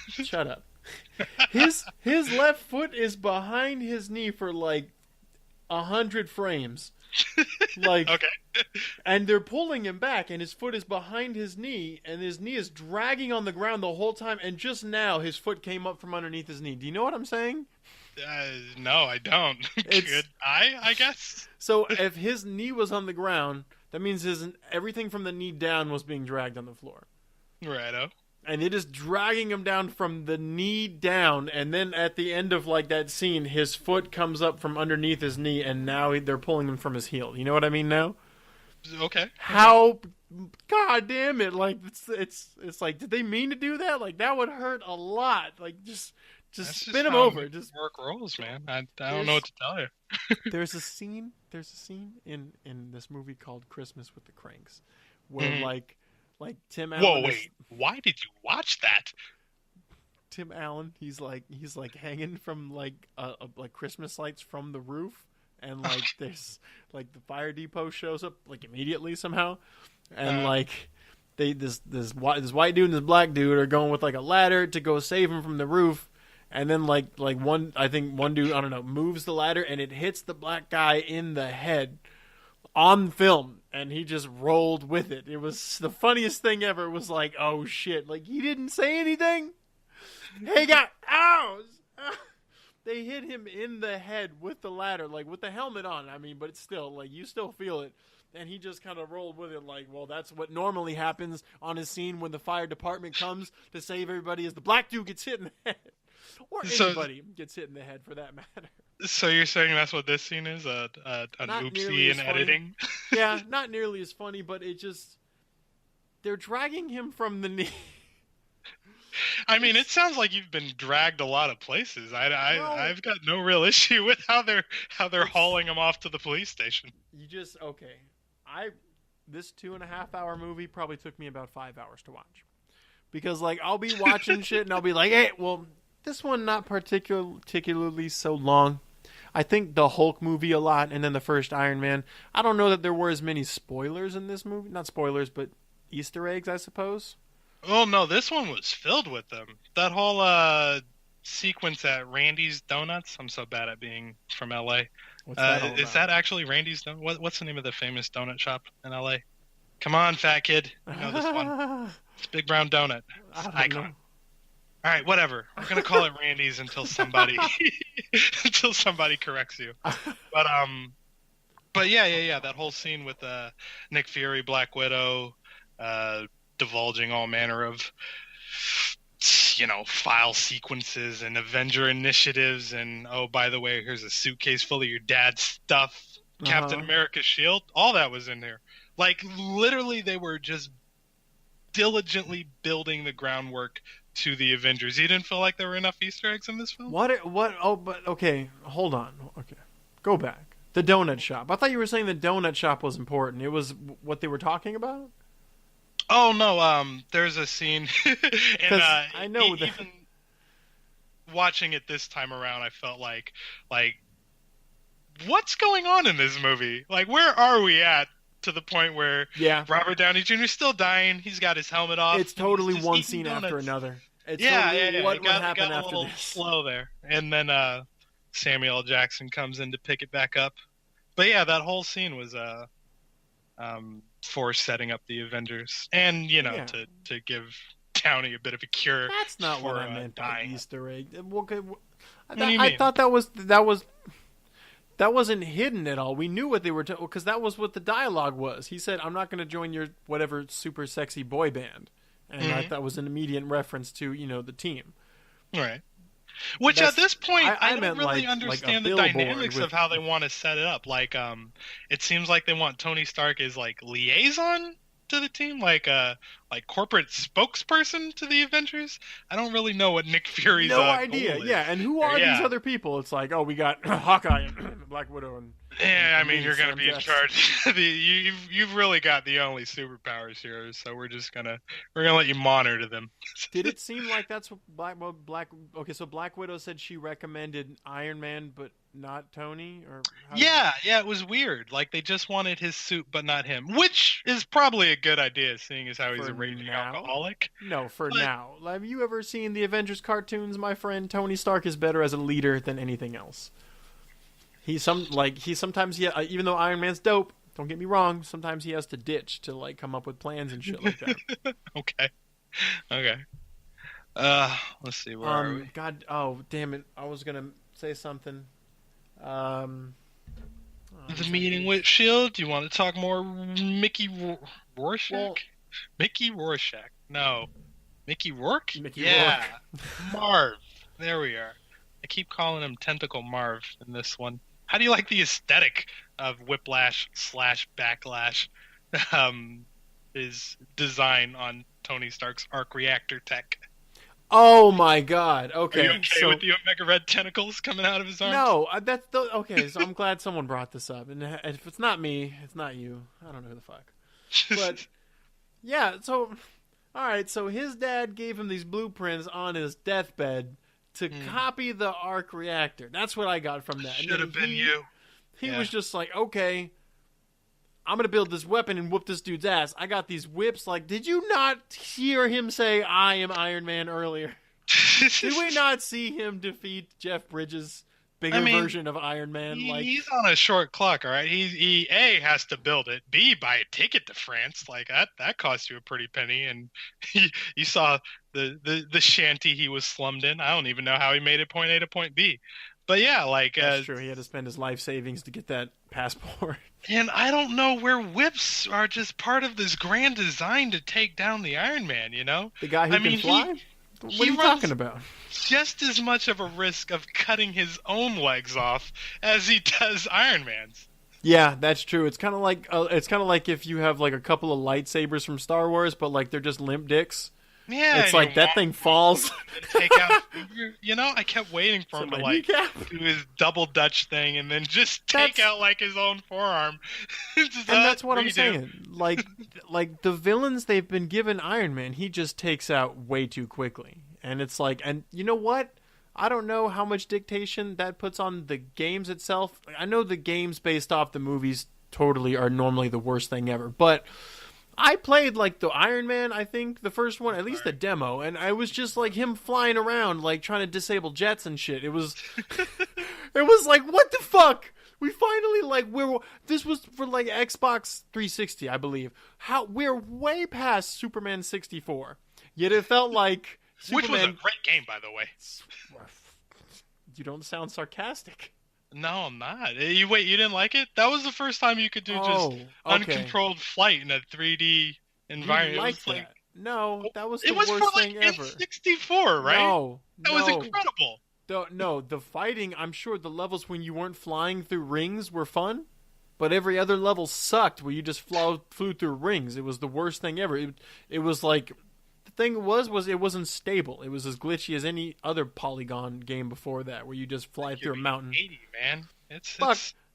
shut up. His left foot is behind his knee for like 100 frames. Like okay. And they're pulling him back, and his foot is behind his knee, and his knee is dragging on the ground the whole time. And just now, his foot came up from underneath his knee. Do you know what I'm saying? No, I don't. Good eye, I guess. So if his knee was on the ground, that means everything from the knee down was being dragged on the floor. Righto. And it is dragging him down from the knee down, and then at the end of like that scene, his foot comes up from underneath his knee, and now they're pulling him from his heel. You know what I mean now? Okay. How? God damn it! Like it's like, did they mean to do that? Like that would hurt a lot. Like just spin him over. Just work rolls, man. I don't know what to tell you. There's a scene in this movie called Christmas with the Cranks, where like Tim Allen. Whoa, wait! Why did you watch that? Tim Allen, he's like hanging from like Christmas lights from the roof, and like there's like the fire depot shows up like immediately somehow, and like this white dude and this black dude are going with like a ladder to go save him from the roof, and then like one dude, I don't know, moves the ladder and it hits the black guy in the head on film, and he just rolled with it. It was the funniest thing ever. It was like, oh shit, like he didn't say anything. He got ow. They hit him in the head with the ladder, like with the helmet on. I mean, but it's still like you still feel it, and he just kind of rolled with it. Like, well, that's what normally happens on a scene when the fire department comes to save everybody, is the black dude gets hit in the head, or anybody gets hit in the head for that matter. So you're saying that's what this scene is? An oopsie in editing? Yeah, not nearly as funny, but it just they're dragging him from the knee. I mean, it sounds like you've been dragged a lot of places. I've got no real issue with how they're hauling him off to the police station. This 2.5 hour movie probably took me about 5 hours to watch, because like I'll be watching shit and I'll be like, hey, well, this one not particularly so long. I think the Hulk movie a lot, and then the first Iron Man. I don't know that there were as many spoilers in this movie. Not spoilers, but Easter eggs, I suppose. Oh, no, this one was filled with them. That whole sequence at Randy's Donuts. I'm so bad at being from L.A. What's that all about? Is that actually Randy's Donuts? What's the name of the famous donut shop in L.A.? Come on, fat kid. You know this one. It's Big Brown Donut. Icon. All right, whatever. We're going to call it Randy's until somebody corrects you. But yeah, that whole scene with Nick Fury, Black Widow, divulging all manner of, file sequences and Avenger initiatives, and oh, by the way, here's a suitcase full of your dad's stuff, Captain America's shield, all that was in there. Like, literally, they were just diligently building the groundwork to the Avengers. You didn't feel like there were enough Easter eggs in this film? What? Oh, but okay, hold on. Okay, go back. The donut shop. I thought you were saying the donut shop was important. It was what they were talking about? Oh, no, there's a scene, and I know even watching it this time around, I felt like, what's going on in this movie? Like, where are we at to the point where Robert Downey Jr. is still dying, he's got his helmet off. It's totally one scene donuts after another. It's what would happen after a little slow there. And then Samuel L. Jackson comes in to pick it back up. But yeah, that whole scene was for setting up the Avengers, and to give Downey a bit of a cure. That's not for, what I meant by Easter egg. I thought that wasn't hidden at all. We knew what they were because that was what the dialogue was. He said, "I'm not going to join your whatever super sexy boy band," and I thought was an immediate reference to the team. Right. Which at this point, I don't really understand the dynamics of how they want to set it up. Like, it seems like they want Tony Stark as like liaison to the team, like corporate spokesperson to the Avengers. I don't really know what Nick Fury's idea. Goal is. Yeah, and who are these other people? It's like, oh, we got Hawkeye and Black Widow and Yeah, I mean, you're going to be in charge. You've really got the only superpowers here, so we're gonna let you monitor them. Did it seem like that's what Okay, so Black Widow said she recommended Iron Man, but not Tony, or yeah, it was weird. Like they just wanted his suit, but not him, which is probably a good idea, seeing as how he's a raging alcoholic. No, now. Have you ever seen the Avengers cartoons, my friend? Tony Stark is better as a leader than anything else. Sometimes even though Iron Man's dope, don't get me wrong, sometimes he has to ditch to like come up with plans and shit like that. Okay. Let's see, where are we? God, oh damn it! I was gonna say something. The meeting with Shield. Do you want to talk more Mickey Rorschach? Well, Mickey Rorschach. No, Mickey Rourke. Rourke. Marv. There we are. I keep calling him Tentacle Marv in this one. How do you like the aesthetic of Whiplash / Backlash? His design on Tony Stark's arc reactor tech. Oh my God! Okay, are you okay with the Omega Red tentacles coming out of his arms? No, okay. So I'm glad someone brought this up, and if it's not me, it's not you. I don't know who the fuck. But yeah, so all right. So his dad gave him these blueprints on his deathbed to copy the arc reactor. That's what I got from that. Should have been you. He was just like, okay, I'm going to build this weapon and whoop this dude's ass. I got these whips. Like, did you not hear him say, I am Iron Man earlier? Did we not see him defeat Jeff Bridges' bigger version of Iron Man? He's on a short clock, all right? He A, has to build it. B, buy a ticket to France. Like, that cost you a pretty penny. And you saw the shanty he was slummed in. I don't even know how he made it point A to point B. But yeah, like... That's true. He had to spend his life savings to get that passport. And I don't know where whips are just part of this grand design to take down the Iron Man, you know? The guy who can fly? What are you talking about? Just as much of a risk of cutting his own legs off as he does Iron Man's. Yeah, that's true. It's kind of like if you have like a couple of lightsabers from Star Wars, but like they're just limp dicks. Yeah, it's like that thing falls. Take out, you know, I kept waiting for him to like do his double Dutch thing and then just take out like his own forearm. And that's what I'm saying. Like the villains they've been given Iron Man, he just takes out way too quickly. And it's like, and you know what? I don't know how much dictation that puts on the games itself. I know the games based off the movies totally are normally the worst thing ever, but I played like the Iron Man, I think, the first one, at least the demo, and I was just like him flying around, like trying to disable jets and shit. It was like, what the fuck? We finally this was for like Xbox 360, I believe. We're way past Superman 64. Yet it felt like Which was a great game, by the way. You don't sound sarcastic. No, I'm not. You didn't like it? That was the first time you could do uncontrolled flight in a 3D environment. You liked that? No, that was the worst thing ever. It was for 64, right? No, that was incredible. No, the fighting, I'm sure the levels when you weren't flying through rings were fun, but every other level sucked where you just flew through rings. It was the worst thing ever. It was like... The thing was it wasn't stable. It was as glitchy as any other polygon game before that, where you just fly through a mountain. 80, man.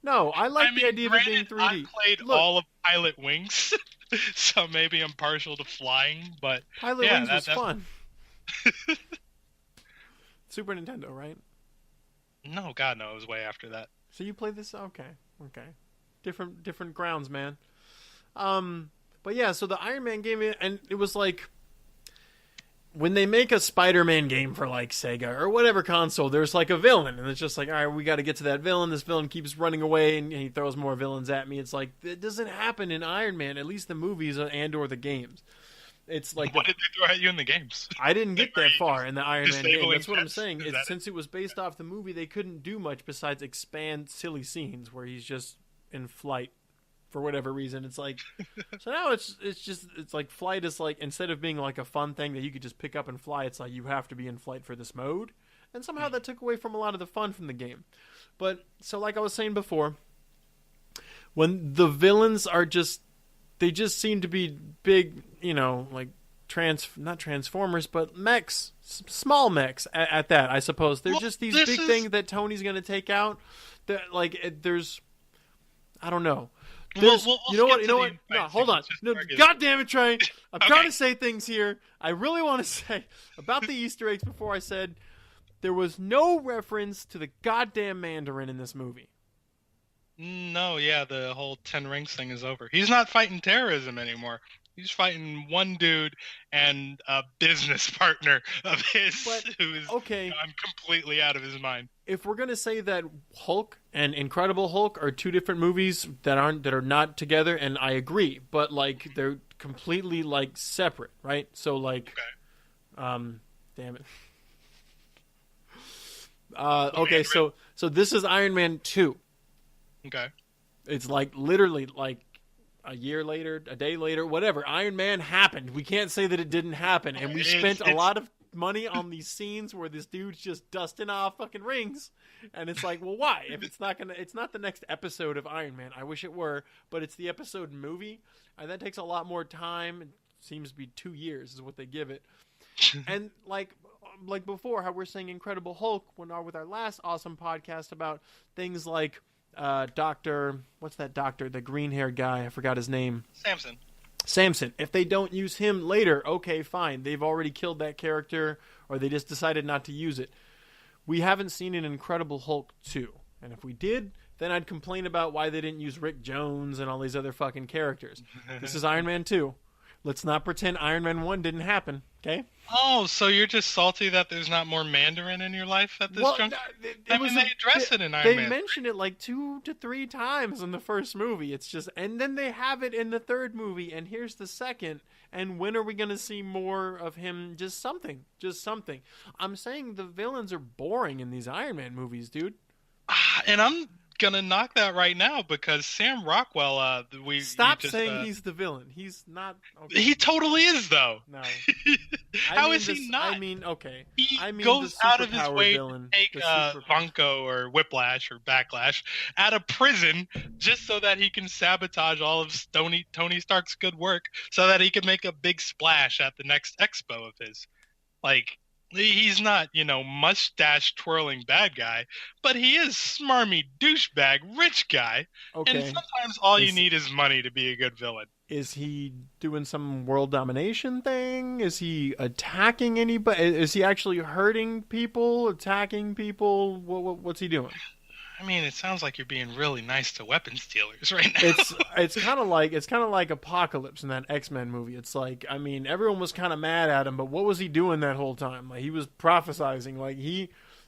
No, I like the idea of it being 3D. I played all of Pilot Wings, so maybe I'm partial to flying, but Pilot Wings was fun. Super Nintendo, right? No, God, no, it was way after that. So you played this? Okay. Different grounds, man. But yeah, so the Iron Man game, and it was like, when they make a Spider-Man game for like Sega or whatever console, there's like a villain, and it's just like, all right, we got to get to that villain. This villain keeps running away, and he throws more villains at me. It's like, it doesn't happen in Iron Man, at least the movies and or the games. It's like, what did they throw at you in the games? I didn't get that far in the Iron Man game. That's what I'm saying. Since it was based off the movie, they couldn't do much besides expand silly scenes where he's just in flight for whatever reason. It's like, so now it's like flight is like, instead of being like a fun thing that you could just pick up and fly, it's like you have to be in flight for this mode. And somehow that took away from a lot of the fun from the game. But so like I was saying before, when the villains are they just seem to be big, you know, like not Transformers, but mechs, small mechs at that, I suppose. They're just these big things that Tony's going to take out. That like there's I don't know. We'll you know what? No, hold on. No, God damn it, Trey. I'm trying to say things here. I really want to say about the Easter eggs before I said there was no reference to the goddamn Mandarin in this movie. No, yeah, the whole 10 Rings thing is over. He's not fighting terrorism anymore. He's fighting one dude and a business partner of his who's gone completely out of his mind. If we're gonna say that Hulk and Incredible Hulk are two different movies that are not together, and I agree, but like they're completely like separate, right? So like, damn it. Okay, so this is Iron Man 2. Okay. It's like literally like a year later, a day later, whatever. Iron Man happened. We can't say that it didn't happen. And we spent a lot of money on these scenes where this dude's just dusting off fucking rings. And it's like, well, why? If it's not the next episode of Iron Man. I wish it were, but it's the episode movie. And that takes a lot more time. It seems to be 2 years is what they give it. And like before, how we're saying Incredible Hulk with our last awesome podcast about things like what's that doctor? The green-haired guy. I forgot his name. Samson. If they don't use him later, okay, fine. They've already killed that character, or they just decided not to use it. We haven't seen an Incredible Hulk 2. And if we did, then I'd complain about why they didn't use Rick Jones and all these other fucking characters. This is Iron Man 2. Let's not pretend Iron Man 1 didn't happen, okay? Oh, so you're just salty that there's not more Mandarin in your life at this juncture? They address it in Iron Man. They mention it like 2 to 3 times in the first movie. It's just, and then they have it in the third movie, and here's the second. And when are we going to see more of him? Just something. I'm saying the villains are boring in these Iron Man movies, dude. And I'm gonna knock that right now because Sam Rockwell. Stop saying he's the villain. He's not. Okay. He totally is, though. No. How is he not? I mean, okay. He goes out of his way to take Vanko or Whiplash or Backlash out of prison just so that he can sabotage all of Tony Stark's good work, so that he can make a big splash at the next expo of his. Like, he's not, mustache twirling bad guy, but he is smarmy douchebag rich guy. Okay. And sometimes all you need is money to be a good villain. Is he doing some world domination thing? Is he attacking anybody? Is he actually hurting people, attacking people? What's he doing? I mean, it sounds like you're being really nice to weapons dealers right now. It's kind of like Apocalypse in that X-Men movie. It's like, I mean, everyone was kind of mad at him, but what was he doing that whole time? Like, he was prophesizing. Like,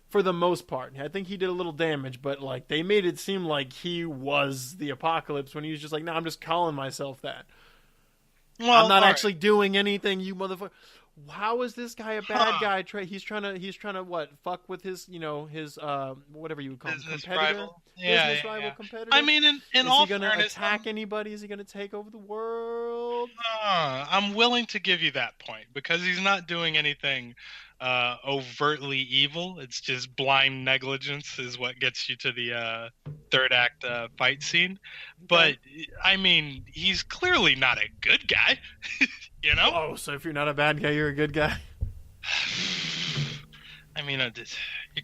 for the most part, I think he did a little damage, but like they made it seem like he was the Apocalypse when he was just like, no, I'm just calling myself that. Well, I'm not actually doing anything, you motherfucker. How is this guy a bad guy? Trey, he's trying to what? Fuck with his, his whatever you would call him, competitor, rival. Rival competitor. I mean, in all fairness, is he going to attack anybody? Is he going to take over the world? I'm willing to give you that point because he's not doing anything overtly evil. It's just blind negligence is what gets you to the third act fight scene. But I mean, he's clearly not a good guy. Oh, so if you're not a bad guy, you're a good guy? I mean, you're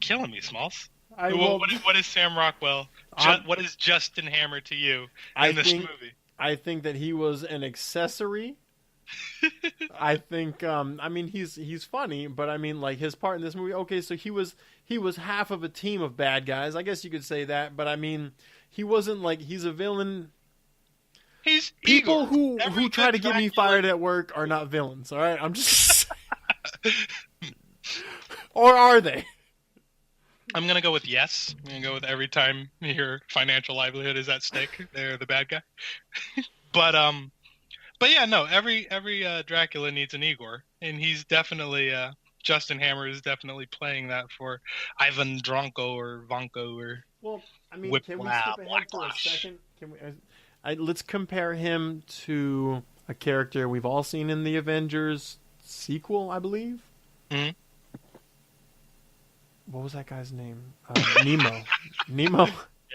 killing me, Smalls. What is Sam Rockwell? What is Justin Hammer to you in this movie? I think that he was an accessory. I think, I mean, he's funny, but I mean, like, his part in this movie, okay, so he was half of a team of bad guys. I guess you could say that, but I mean, he wasn't like, he's a villain. He's people who try to get me fired at work are not villains. All right, I'm just, or are they? I'm gonna go with yes. I'm gonna go with every time your financial livelihood is at stake, they're the bad guy. But yeah, no. Every Dracula needs an Igor, and he's definitely Justin Hammer is definitely playing that for Ivan Dronko or Vanko or. Well, I mean, can we skip ahead for a second? Can we? Let's compare him to a character we've all seen in the Avengers sequel, I believe. Mm-hmm. What was that guy's name? Nemo. Nemo. Yeah,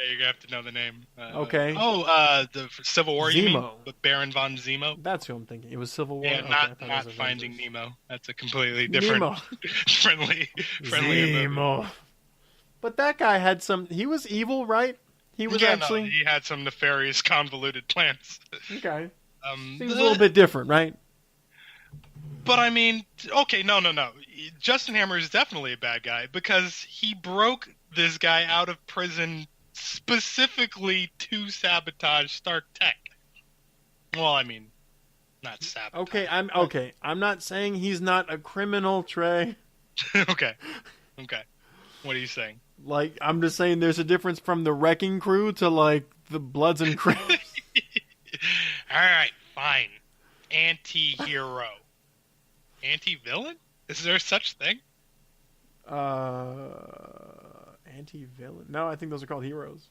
you're gonna have to know the name. Okay. The Civil War. Zemo. You mean? With Baron von Zemo. That's who I'm thinking. It was Civil War. Yeah, not Finding Nemo. That's a completely different, friendly Zemo. But that guy had some. He was evil, right? He was he had some nefarious, convoluted plans. Okay. Seems a little bit different, right? But I mean, okay, no. Justin Hammer is definitely a bad guy because he broke this guy out of prison specifically to sabotage Stark Tech. Well, I mean, not sabotage. I'm not saying he's not a criminal, Trey. Okay. What are you saying? Like, I'm just saying there's a difference from the Wrecking Crew to, like, the Bloods and Crips. Alright, fine. Anti-hero. Anti-villain? Is there such thing? Anti-villain? No, I think those are called heroes.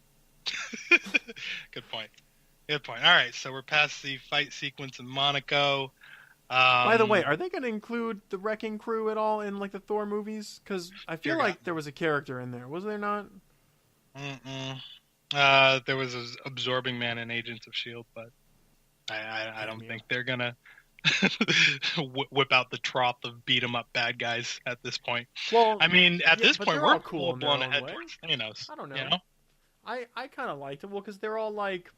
Good point. Alright, so we're past the fight sequence in Monaco. By the way, are they going to include the Wrecking Crew at all in, like, the Thor movies? Because I feel like there was a character in there. Was there not? There was an Absorbing Man in Agents of S.H.I.E.L.D., but I don't think they're going to whip out the trough of beat-em-up bad guys at this point. Well, I mean, at this point, we're cool blown ahead towards Thanos. I don't know. You know? I kind of liked it. Well, because they're all, like...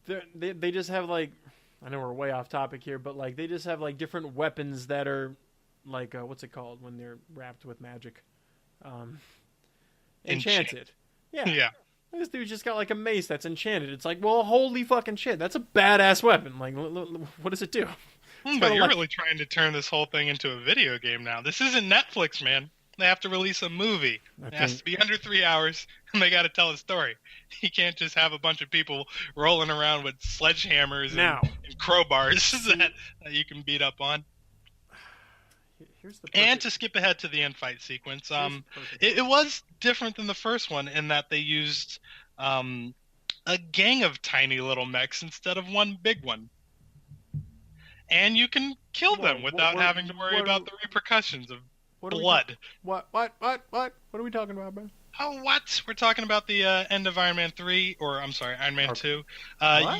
They just have, like... I know we're way off topic here, but like they just have like different weapons that are like what's it called when they're wrapped with magic? Enchanted. Yeah. This dude just got like a mace that's enchanted. It's like, well, holy fucking shit, that's a badass weapon. Like, what does it do? But you're really trying to turn this whole thing into a video game now. This isn't Netflix, man. They have to release a movie. It has to be under 3 hours, and they got to tell a story. You can't just have a bunch of people rolling around with sledgehammers and crowbars that you can beat up on. And to skip ahead to the end fight sequence, it was different than the first one in that they used a gang of tiny little mechs instead of one big one. And you can kill them without having to worry about the repercussions of blood. What are we talking about, man? Oh, what? We're talking about the end of Iron Man 3, or I'm sorry, Iron Man 2.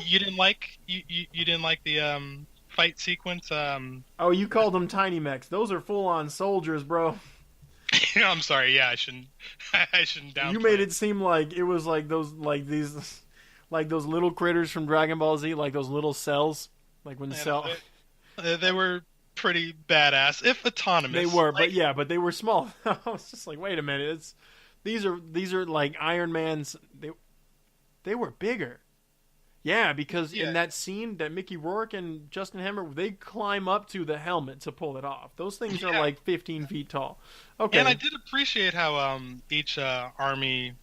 You didn't like you didn't like the fight sequence? Oh, you called them tiny mechs. Those are full-on soldiers, bro. I'm sorry. Yeah, I shouldn't downplay. You made it seem like it was like those little critters from Dragon Ball Z, like those little cells, like when they were pretty badass, if autonomous. They were, but they were small. I was just like, wait a minute, these are like Iron Man's. They were bigger. Yeah, because in that scene that Mickey Rourke and Justin Hammer, they climb up to the helmet to pull it off. Those things are like 15 feet tall. Okay. And I did appreciate how each Army,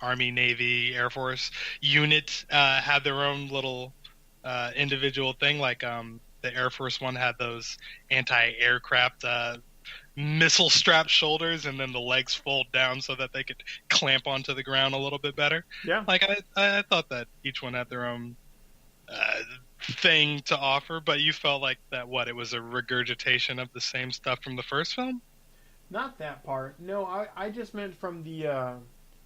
Navy, Air Force unit had their own little individual thing. Like the Air Force one had those anti-aircraft missile strap shoulders, and then the legs fold down so that they could clamp onto the ground a little bit better. Yeah. Like I thought that each one had their own thing to offer, but you felt like that it was a regurgitation of the same stuff from the first film? Not that part. No, I just meant from the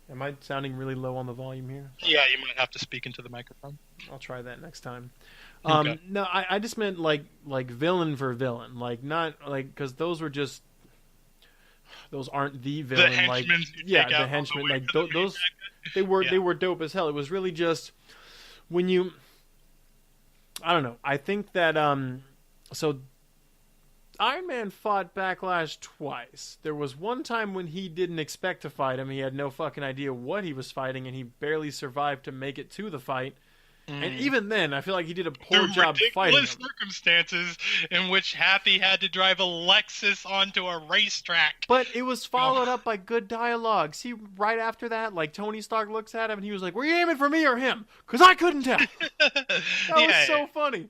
am I sounding really low on the volume here? Yeah, you might have to speak into the microphone. I'll try that next time. Okay. No, I just meant like villain for villain, like not like because those aren't the villain. The like the henchmen, like those they were dope as hell. It was really just when you, I don't know. I think that so Iron Man fought Backlash twice. There was one time when he didn't expect to fight him. He had no fucking idea what he was fighting, and he barely survived to make it to the fight. And even then, I feel like he did a poor job fighting him. Ridiculous circumstances in which Happy had to drive a Lexus onto a racetrack. But it was followed up by good dialogue. See, right after that, like Tony Stark looks at him and he was like, "Were you aiming for me or him? Because I couldn't tell." That was so funny.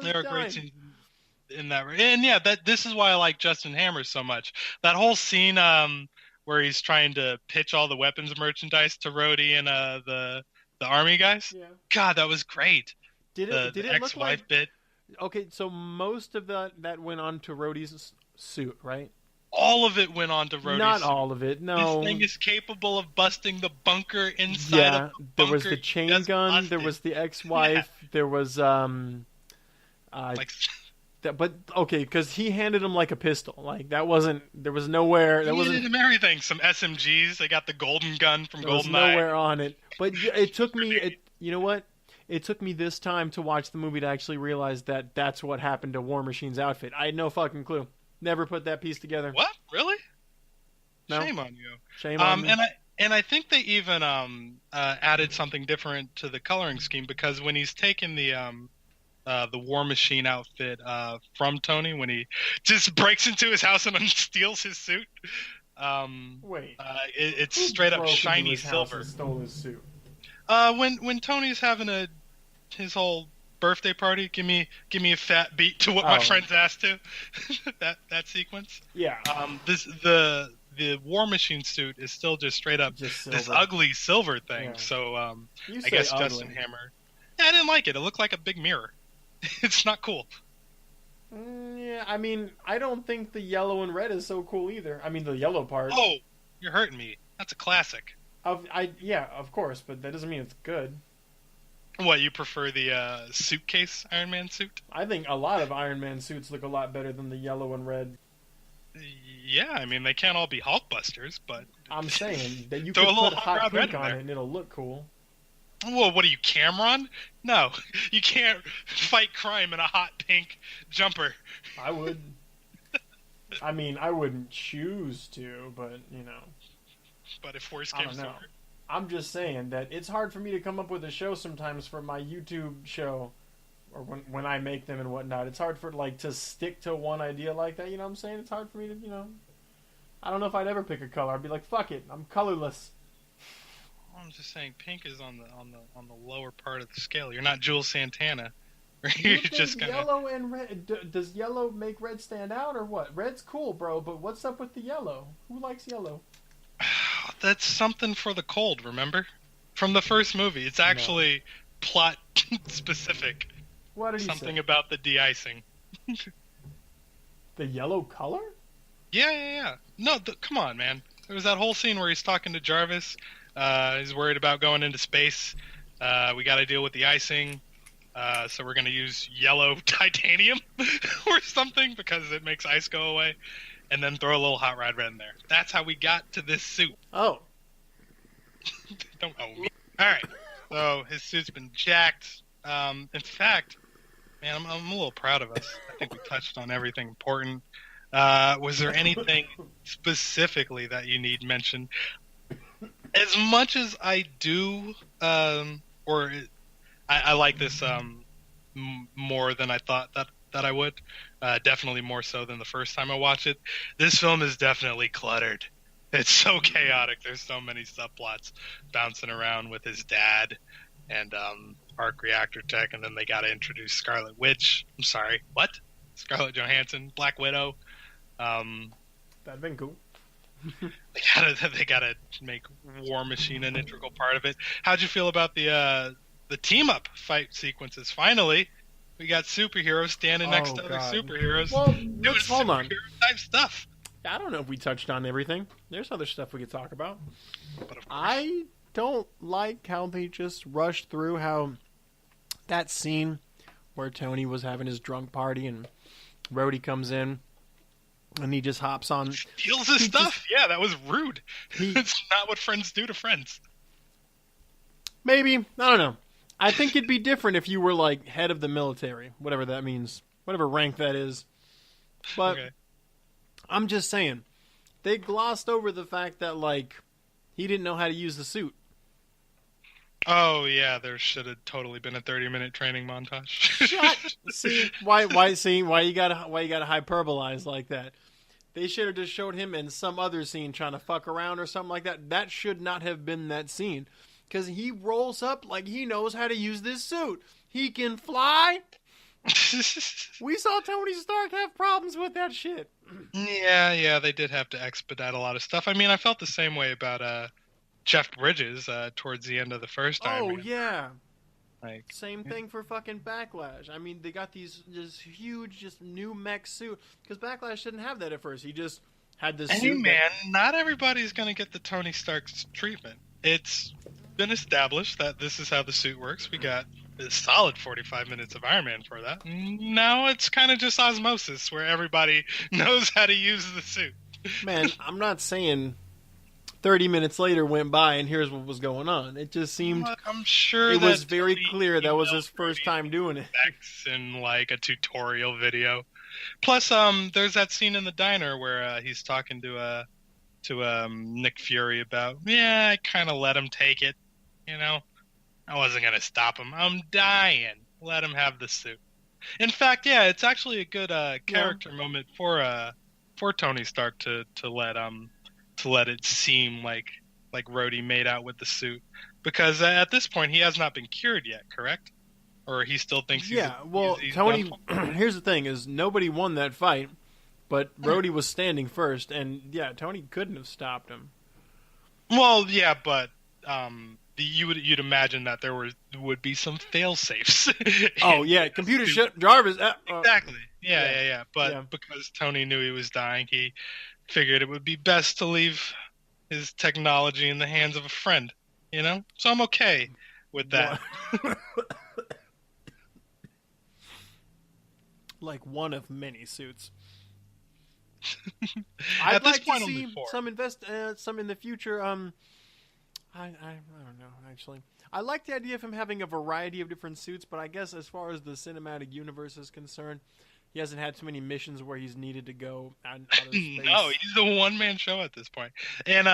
There were great scenes in that. And this is why I like Justin Hammer so much. That whole scene where he's trying to pitch all the weapons merchandise to Rhodey and the army guys. Yeah. God, that was great. Did it ex-wife look like bit? Okay, so most of that went on to Rhodey's suit, right? All of it went on to Rhodey's Not suit. all of it, no. This thing is capable of busting the bunker inside of the bunker. There was the chain gun, there was the ex-wife, there was But okay, because he handed him like a pistol. Like that wasn't. There was nowhere. That wasn't him everything. Some SMGs. They got the golden gun from GoldenEye. Nowhere on it. But it took me. You know what? It took me this time to watch the movie to actually realize that that's what happened to War Machine's outfit. I had no fucking clue. Never put that piece together. What? Really? No. Shame on you. Shame on me. And I think they even added something different to the coloring scheme, because when he's taking the War Machine outfit from Tony, when he just breaks into his house and steals his suit. Wait. It's straight up shiny silver. And stole his suit. When Tony's having his whole birthday party, give me a fat beat to what my friends asked to. that sequence. Yeah. The War Machine suit is still just straight up this ugly silver thing. Yeah. So I guess ugly. Justin Hammer. Yeah, I didn't like it. It looked like a big mirror. It's not cool. Yeah, I mean, I don't think the yellow and red is so cool either. I mean, the yellow part. Oh, you're hurting me. That's a classic. Yeah, of course, but that doesn't mean it's good. What, you prefer the suitcase Iron Man suit? I think a lot of Iron Man suits look a lot better than the yellow and red. Yeah, I mean, they can't all be Hulkbusters, but... I'm saying that you can put hot pink on it and it'll look cool. Well, what are you, Cameron? No, you can't fight crime in a hot pink jumper. I would. I mean, I wouldn't choose to, but, you know. But if worse comes to worse. I'm just saying that it's hard for me to come up with a show sometimes for my YouTube show, or when I make them and whatnot. It's hard for, like, to stick to one idea like that, you know what I'm saying? It's hard for me to, you know. I don't know if I'd ever pick a color. I'd be like, fuck it, I'm colorless. I'm just saying, pink is on the lower part of the scale. You're not Jules Santana. You're just gonna... Yellow and red. Does yellow make red stand out or what? Red's cool, bro, but what's up with the yellow? Who likes yellow? That's something for the cold. Remember, from the first movie, it's actually plot specific. What did he say? Something about the de-icing. The yellow color? Yeah. No, come on, man. There was that whole scene where he's talking to Jarvis. He's worried about going into space. We got to deal with the icing. So we're going to use yellow titanium or something because it makes ice go away. And then throw a little hot rod red in there. That's how we got to this suit. Oh. Don't owe me. All right. So his suit's been jacked. In fact, man, I'm a little proud of us. I think we touched on everything important. Was there anything specifically that you need mentioned? As much as I do, I like this more than I thought that I would. Definitely more so than the first time I watched it. This film is definitely cluttered. It's so chaotic. There's so many subplots bouncing around with his dad and Arc Reactor Tech, and then they got to introduce Scarlet Witch. I'm sorry, what? Scarlett Johansson, Black Widow. That'd been cool. They gotta make War Machine an integral part of it. How'd you feel about the team up fight sequences? Finally, we got superheroes standing next to other superheroes. Well, let's hold on. Type stuff. I don't know if we touched on everything. There's other stuff we could talk about. But of course. I don't like how they just rushed through how that scene where Tony was having his drunk party and Rhodey comes in and he just hops on. Steals his stuff? Yeah, that was rude. It's not what friends do to friends. Maybe. I don't know. I think it'd be different if you were, like, head of the military. Whatever that means. Whatever rank that is. But okay. I'm just saying. They glossed over the fact that, like, he didn't know how to use the suit. Oh, yeah, there should have totally been a 30-minute training montage. See, why you gotta hyperbolize like that? They should have just showed him in some other scene trying to fuck around or something like that. That should not have been that scene. Because he rolls up like he knows how to use this suit. He can fly. We saw Tony Stark have problems with that shit. Yeah, they did have to expedite a lot of stuff. I mean, I felt the same way about Jeff Bridges towards the end of the first Iron Man. Oh, yeah. Like, same thing for fucking Backlash. I mean, they got these just huge, just new mech suit. Because Backlash didn't have that at first. He just had this suit. Hey, man, not everybody's going to get the Tony Stark treatment. It's been established that this is how the suit works. We got a solid 45 minutes of Iron Man for that. Now it's kind of just osmosis, where everybody knows how to use the suit. Man, I'm not saying 30 minutes later went by and here's what was going on. It just seemed... I'm sure it was very clear that was his first time doing it. In like a tutorial video. Plus, there's that scene in the diner where he's talking to Nick Fury about, I kind of let him take it, I wasn't gonna stop him. I'm dying. Let him have the suit. In fact, it's actually a good character moment for Tony Stark to let it seem like Rhodey made out with the suit, because at this point he has not been cured yet, correct? Or he still thinks he's Tony. Here's the thing: is nobody won that fight, but Rhodey was standing first, and Tony couldn't have stopped him. Well, but you'd imagine that there would be some fail safes. Computer shut Jarvis. Exactly. But because Tony knew he was dying, he figured it would be best to leave his technology in the hands of a friend. So I'm okay with that. Like one of many suits. I'd like to see some in the future. I don't know, actually. I like the idea of him having a variety of different suits, but I guess as far as the cinematic universe is concerned, he hasn't had too many missions where he's needed to go out of space. No, he's a one-man show at this point. And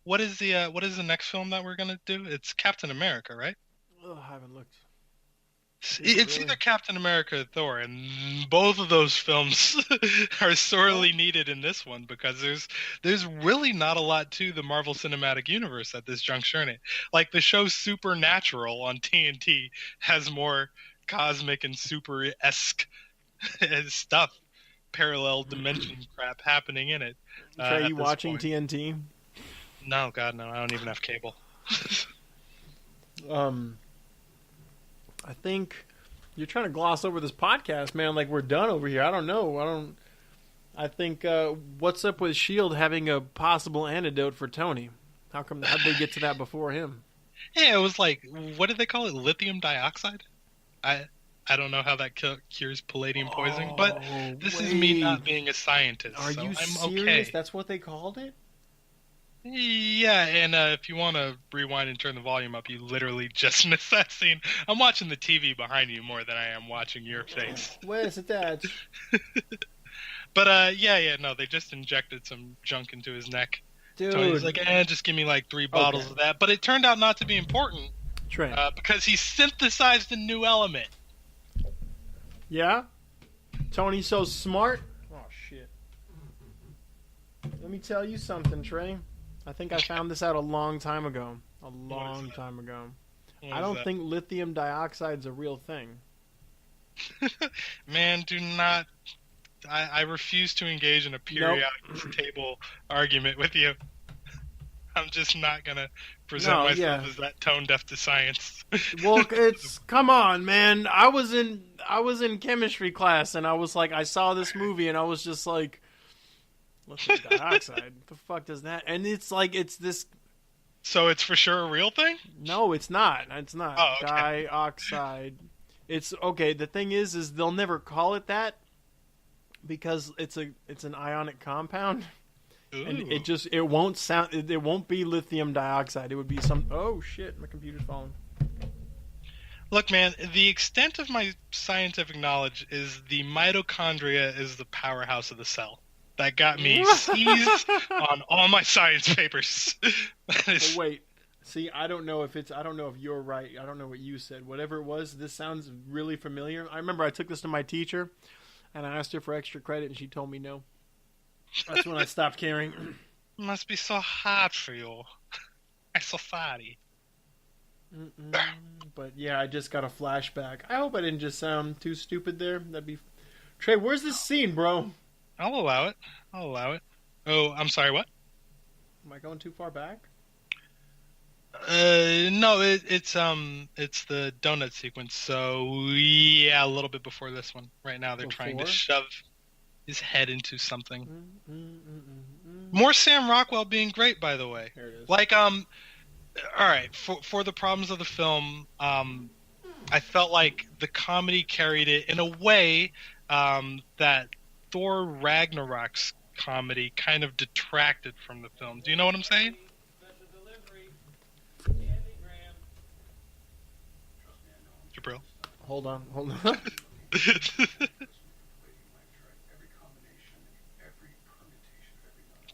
what is the next film that we're gonna do? It's Captain America, right? Oh, I haven't looked. It's either Captain America or Thor, and both of those films are sorely needed in this one, because there's really not a lot to the Marvel Cinematic Universe at this juncture in it. Like the show Supernatural on TNT has more cosmic and super-esque stuff, parallel dimension crap happening in it. Are you watching TNT? No, God, no. I don't even have cable. I think you're trying to gloss over this podcast, man. Like we're done over here. I don't know. I think what's up with S.H.I.E.L.D. having a possible antidote for Tony? How'd they get to that before him? Yeah, it was like, what did they call it? Lithium dioxide? I don't know how that cures palladium poisoning, but this is me not being a scientist. Are you serious? Okay. That's what they called it? Yeah, and if you want to rewind and turn the volume up, you literally just missed that scene. I'm watching the TV behind you more than I am watching your face. Where is it at? But no, they just injected some junk into his neck. Dude. Tony's like, just give me like 3 bottles of that. But it turned out not to be important. Trey. Because he synthesized a new element. Yeah? Tony's so smart? Oh, shit. Let me tell you something, Trey. I think I found this out a long time ago. I don't think lithium dioxide's a real thing. Man, do not... I refuse to engage in a periodic table argument with you. I'm just not going to present myself as that tone deaf to science. Well, come on, man. I was in chemistry class, and I was like, I saw this movie, and I was just like, lithium dioxide. What the fuck does that? And it's like, it's this. So it's for sure a real thing? No, it's not. It's not. Oh, okay. Dioxide. It's okay. The thing is they'll never call it that because it's an ionic compound. Ooh. And it won't be lithium dioxide. It would be some. Oh shit! My computer's falling. Look, man, the extent of my scientific knowledge is the mitochondria is the powerhouse of the cell. That got me seized on all my science papers. Oh, wait. See, I don't know if you're right. I don't know what you said. Whatever it was, this sounds really familiar. I remember I took this to my teacher, and I asked her for extra credit, and she told me no. That's when I stopped caring. It must be so hard for you. I'm so sorry. But yeah, I just got a flashback. I hope I didn't just sound too stupid there. That'd be... Trey, where's this scene, bro? I'll allow it. Oh, I'm sorry, what? Am I going too far back? No, it's the donut sequence. So yeah, a little bit before this one. Right now, they're trying to shove his head into something. More Sam Rockwell being great, by the way. There it is. Like All right, for the problems of the film, I felt like the comedy carried it in a way that Thor Ragnarok's comedy kind of detracted from the film. Do you know what I'm saying? Jabril? Hold on.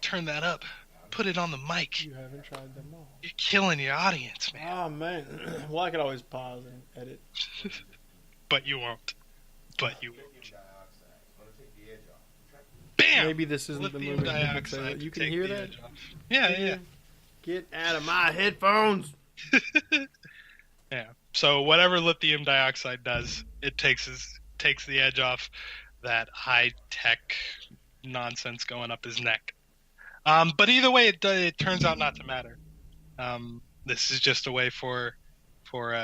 Turn that up. Put it on the mic. You haven't tried them all. You're killing your audience, man. Oh, man. Well, I could always pause and edit. But you won't. Bam! Maybe this isn't Lithium the movie. dioxide. You can hear that? Yeah. Get out of my headphones. Yeah. So whatever lithium dioxide does, it takes the edge off that high tech nonsense going up his neck. But either way, it turns out not to matter. This is just a way for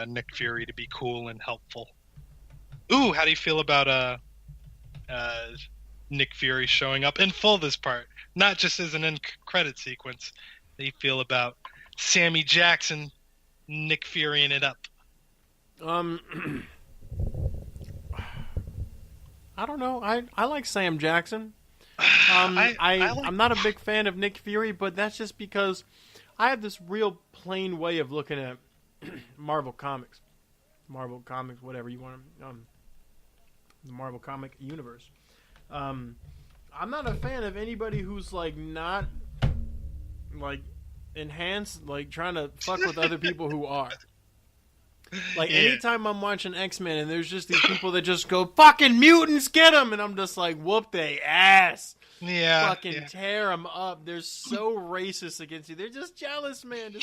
Nick Fury to be cool and helpful. Ooh, how do you feel about Nick Fury showing up in full this part, not just as an end credit sequence? How do you feel about Sammy Jackson, Nick Furying it up? I don't know. I like Sam Jackson. I'm not a big fan of Nick Fury, but that's just because I have this real plain way of looking at Marvel Comics, whatever you want to, the Marvel comic universe. I'm not a fan of anybody who's like not like enhanced, like trying to fuck with other people who are. Like, anytime I'm watching X-Men and there's just these people that just go, fucking mutants, get them! And I'm just like, whoop they ass. Yeah. Fucking tear them up. They're so racist against you. They're just jealous, man.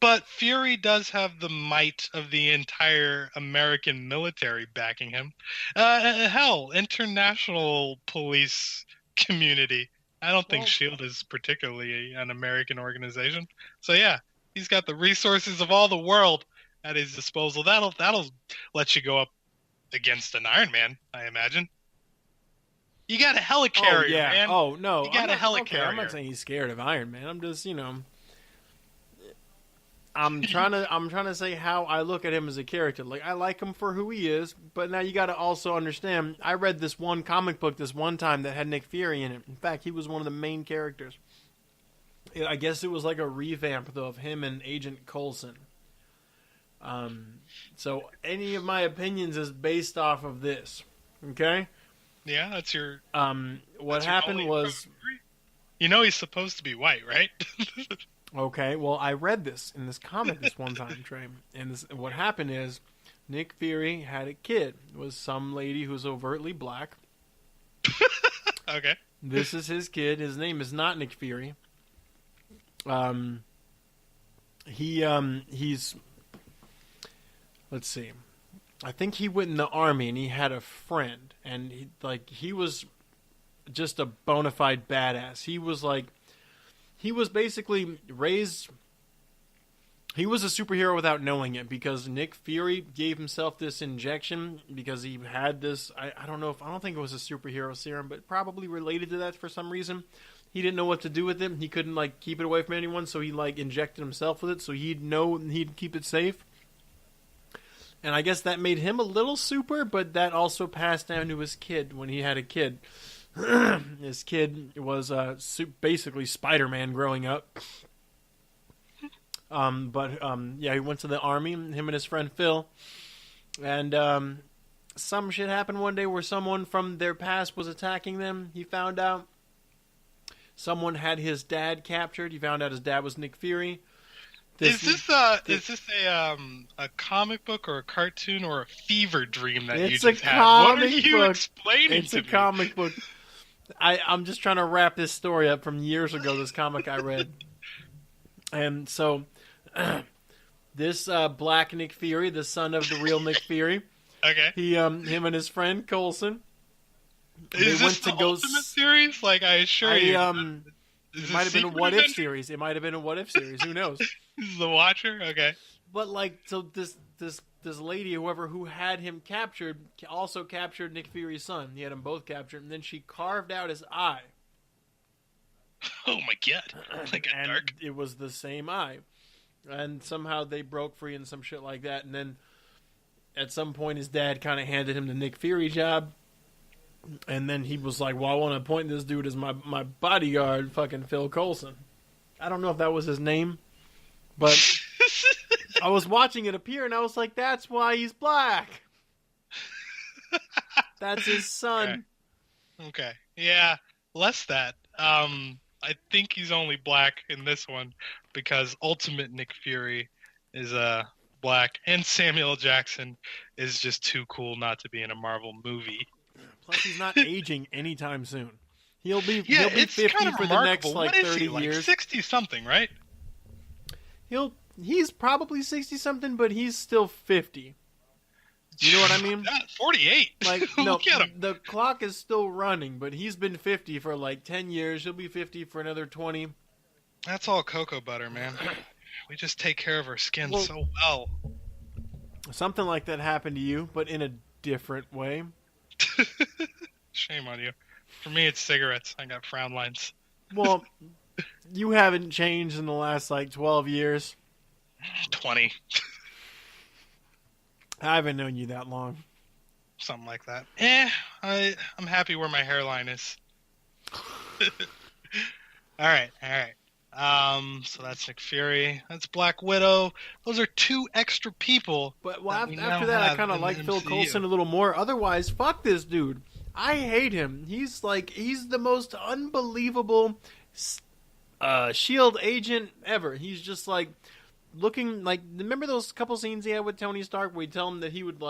But Fury does have the might of the entire American military backing him. Hell, international police community. I don't think S.H.I.E.L.D. is particularly an American organization. So yeah. He's got the resources of all the world at his disposal. That'll let you go up against an Iron Man, I imagine. You got a helicarrier, man. Oh, no. You got a helicarrier. Okay, I'm not saying he's scared of Iron Man. I'm just, I'm trying to say how I look at him as a character. Like, I like him for who he is, but now you got to also understand, I read this one comic book this one time that had Nick Fury in it. In fact, he was one of the main characters. I guess it was like a revamp, though, of him and Agent Coulson. So any of my opinions is based off of this. Okay? Yeah, that's your... what happened was... You know he's supposed to be white, right? Okay, well, I read this in this comic this one time, Trey. And what happened is Nick Fury had a kid. It was some lady who's overtly black. Okay. This is his kid. His name is not Nick Fury. He's, let's see, I think he went in the army and he had a friend, and he was just a bona fide badass. He was basically raised, he was a superhero without knowing it, because Nick Fury gave himself this injection because he had this, I don't think it was a superhero serum, but probably related to that for some reason. He didn't know what to do with it. He couldn't keep it away from anyone, so he injected himself with it so he'd know he'd keep it safe. And I guess that made him a little super, but that also passed down to his kid when he had a kid. His kid was basically Spider-Man growing up. He went to the army, him and his friend Phil. And some shit happened one day where someone from their past was attacking them. He found out. Someone had his dad captured. He found out his dad was Nick Fury. Is this a comic book or a cartoon or a fever dream that you just had? What are you explaining to me? It's a comic book. I'm just trying to wrap this story up from years ago, this comic I read. And so, this black Nick Fury, the son of the real Nick Fury, okay. Him and his friend Coulson, Is this the Ultimate series? Like, I assure you. It might have been a What If series. It might have been a What If series. Who knows? This is the Watcher? Okay. But, so this lady, who had him captured, also captured Nick Fury's son. He had them both captured, and then she carved out his eye. Oh my god, that got dark. It was the same eye, and somehow they broke free and some shit like that. And then at some point, his dad kind of handed him the Nick Fury job, and then he was like, "Well, I want to appoint this dude as my bodyguard, fucking Phil Coulson." I don't know if that was his name, but I was watching it appear, and I was like, "That's why he's black. That's his son." Okay. Yeah, less that. I think he's only black in this one because Ultimate Nick Fury is black, and Samuel L. Jackson is just too cool not to be in a Marvel movie. Plus, he's not aging anytime soon. He'll be 50 kind of for the next 30 years. 60 something, right? He's probably 60 something, but he's still 50. You know what I mean? 48. Like, no, look at him. The clock is still running, but he's been 50 for like 10 years. He'll be 50 for another 20. That's all cocoa butter, man. We just take care of our skin so well. Something like that happened to you, but in a different way. Shame on you. For me, it's cigarettes. I got frown lines. Well, you haven't changed in the last 12 years. 20. I haven't known you that long. Something like that. I'm happy where my hairline is. All right. So that's Nick Fury. That's Black Widow. Those are 2 extra people. But after that, I kind of like Phil Coulson a little more. Otherwise, fuck this dude. I hate him. He's the most unbelievable SHIELD agent ever. He's just looking like, remember those couple scenes he had with Tony Stark where he'd tell him that he would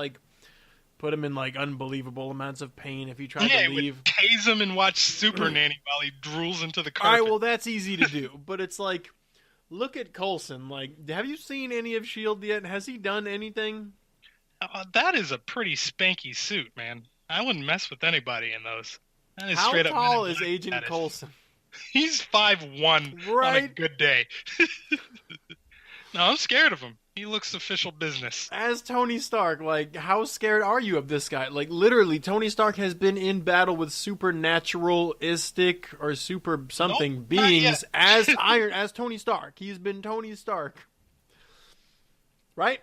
put him in unbelievable amounts of pain if he tried to leave? Would tase him and watch Super Nanny while he drools into the carpet. All right, well that's easy to do, but it's look at Coulson. Have you seen any of SHIELD yet? Has he done anything? That is a pretty spanky suit, man. I wouldn't mess with anybody in those. That is How straight tall up is Agent Coulson? He's 5'1" on a good day. No, I'm scared of him. He looks official business. As Tony Stark, how scared are you of this guy? Literally, Tony Stark has been in battle with supernaturalistic or super something beings as Tony Stark. He's been Tony Stark. Right?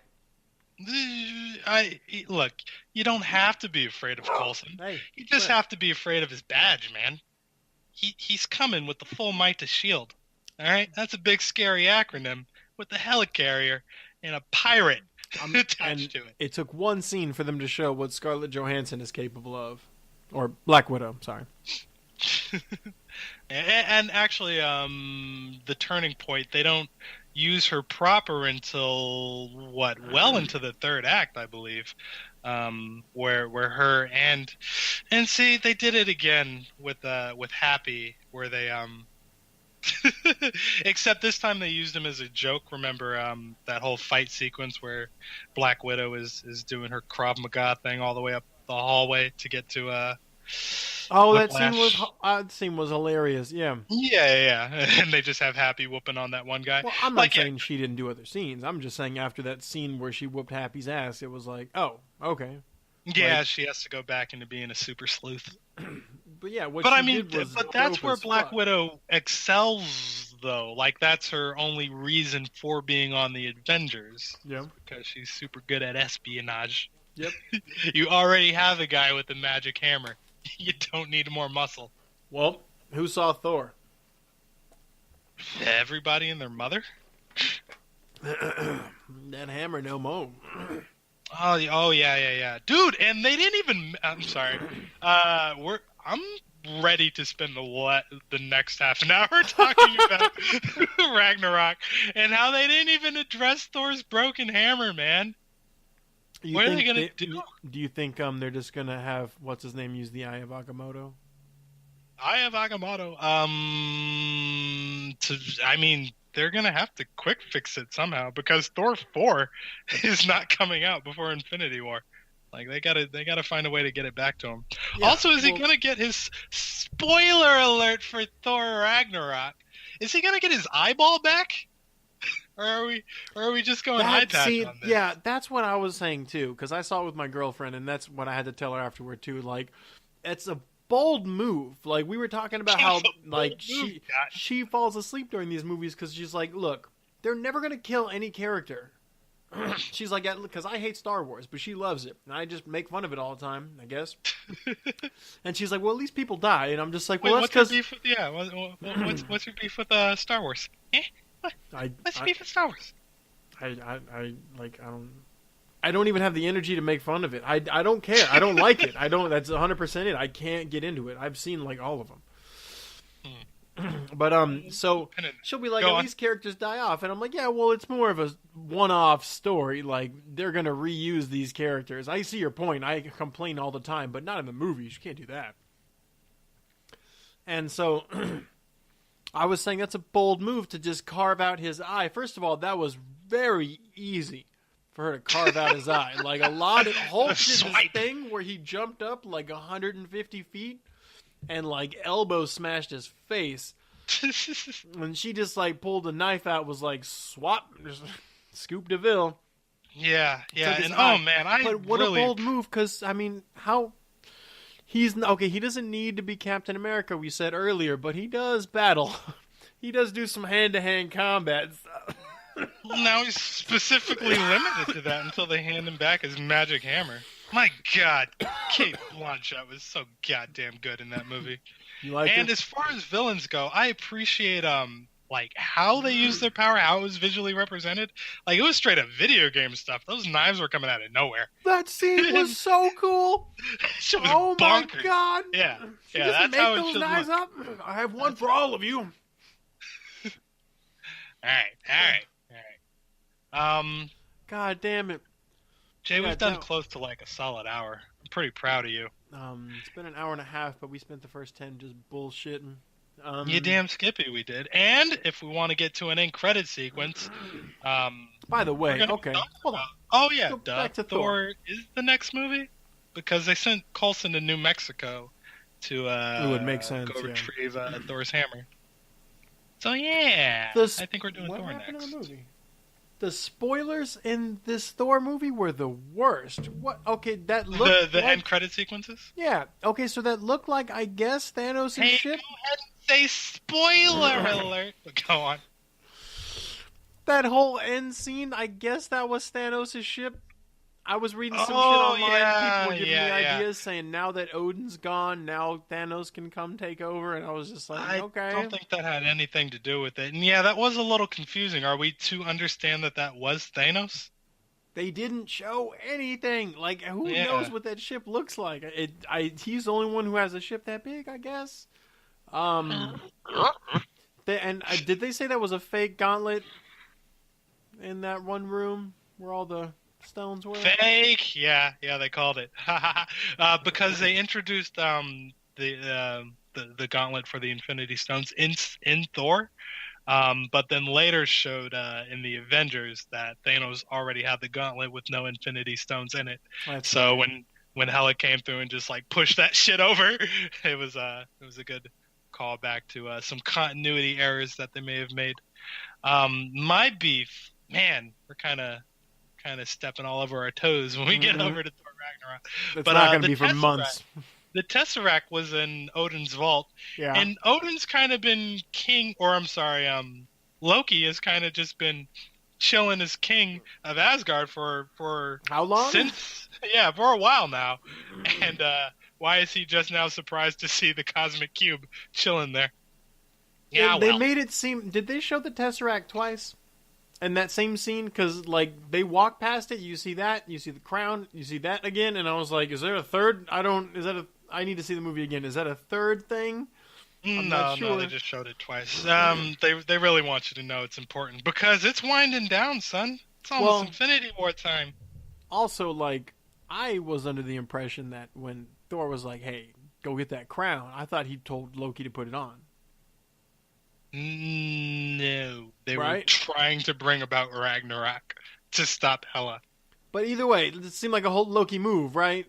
Look, you don't have to be afraid of Coulson. You just have to be afraid of his badge, man. He's coming with the full might to S.H.I.E.L.D. All right? That's a big, scary acronym with a helicarrier and a pirate attached to it. It took one scene for them to show what Scarlett Johansson is capable of. Or Black Widow, sorry. And actually, the turning point, they don't use her proper until, well into the 3rd act, I believe. Where her and see, they did it again with Happy, where they except this time they used him as a joke. Remember that whole fight sequence where Black Widow is doing her Krav Maga thing all the way up the hallway to get to that scene was hilarious. Yeah. And they just have Happy whooping on that one guy. Well, I'm not saying she didn't do other scenes. I'm just saying after that scene where she whooped Happy's ass, it was oh, okay. Yeah, she has to go back into being a super sleuth. But yeah, but that's where Black Widow excels, though. That's her only reason for being on the Avengers. Yeah, because she's super good at espionage. Yep. You already have a guy with a magic hammer. You don't need more muscle. Well, who saw Thor? Everybody and their mother. That hammer no more. Oh yeah, dude. And they didn't even. I'm sorry. I'm ready to spend the next half an hour talking about Ragnarok and how they didn't even address Thor's broken hammer, man. What are they gonna do? Do you think they're just gonna have what's his name use the Eye of Agamotto? Eye of Agamotto. They're gonna have to quick fix it somehow because Thor 4 is not coming out before Infinity War. They gotta find a way to get it back to him. Yeah, also, is he gonna get his spoiler alert for Thor Ragnarok? Is he gonna get his eyeball back? Or are we just going high patch on this? Yeah, that's what I was saying too, because I saw it with my girlfriend, and that's what I had to tell her afterward too. It's a bold move. Like, we were talking about how, like, she falls asleep during these movies because she's like, look, they're never going to kill any character. She's like, because I hate Star Wars, but she loves it. And I just make fun of it all the time, I guess. And she's like, well, at least people die. And I'm just like, well, that's because... What's your beef with Star Wars? What's your beef with Star Wars? I don't even have the energy to make fun of it. I don't care. I don't like it. That's 100% it. I can't get into it. I've seen, like, all of them. But so she'll be like, at least characters die off, and I'm like, yeah, well, it's more of a one-off story. Like, they're gonna reuse these characters. I see your point. I complain all the time, but not in the movies. You can't do that. And so I was saying that's a bold move to just carve out his eye. First of all, that was very easy for her to carve out his eye. Like, Hulk did this thing where he jumped up like 150 feet. And, like, elbow smashed his face. When she just, like, pulled the knife out, was like, swap, scoop DeVille. Yeah. And, oh, man, But what a bold move, because, I mean, he doesn't need to be Captain America, we said earlier, but he does battle. He does do some hand-to-hand combat stuff. Now he's specifically limited to that until they hand him back his magic hammer. My God, Kate Blanchett was so goddamn good in that movie. You like and it? As far as villains go, I appreciate like how they use their power, how it was visually represented. Like, it was straight up video game stuff. Those knives were coming out of nowhere. That scene was so cool. Shit was oh bonkers. My God! Yeah, she that's make how those it should knives look. up. I have one for all of you. All right. God damn it. Jay, we've done close to like a solid hour. I'm pretty proud of you. It's been an hour and a half, but we spent the first 10 just bullshitting. You damn skippy, we did. And if we want to get to an end credit sequence, by the way, okay, hold on. Oh yeah, back to Thor is the next movie because they sent Coulson to New Mexico to it would make sense, go retrieve Thor's hammer. So yeah, I think we're doing Thor next. In the movie? The spoilers in this Thor movie were the worst. What? Okay, that looked the end credit sequences. Yeah. Okay, so that looked like, I guess, Thanos' ship. Go ahead and say spoiler alert. Go on. That whole end scene, I guess that was Thanos' ship. I was reading some shit online. People were giving me ideas saying now that Odin's gone, now Thanos can come take over, and I was just like, okay. I don't think that had anything to do with it. And yeah, that was a little confusing. Are we to understand that was Thanos? They didn't show anything. Like, who knows what that ship looks like? He's the only one who has a ship that big, I guess. Did they say that was a fake gauntlet in that one room where all the stones were? Fake? Yeah, they called it. Because they introduced the gauntlet for the Infinity Stones in Thor, but then later showed in the Avengers that Thanos already had the gauntlet with no Infinity Stones in it. So when Hela came through and just like pushed that shit over, it was a good callback to some continuity errors that they may have made. My beef, man, we're kind of stepping all over our toes when we get over to Thor Ragnarok. It's not going to be for months. The Tesseract was in Odin's vault. Yeah. And Odin's kind of been Loki has kind of just been chilling as king of Asgard for how long? For a while now. And why is he just now surprised to see the cosmic cube chilling there? Yeah, they made it seem... Did they show the Tesseract twice? In that same scene, because like they walk past it, you see that, you see the crown, you see that again, and I was like, "Is there a third? I need to see the movie again. Is that a third thing?" No, they just showed it twice. They really want you to know it's important because it's winding down, son. It's almost Infinity War time. Also, like I was under the impression that when Thor was like, "Hey, go get that crown," I thought he told Loki to put it on. No, they were trying to bring about Ragnarok to stop Hela. But either way, it seemed like a whole Loki move, right?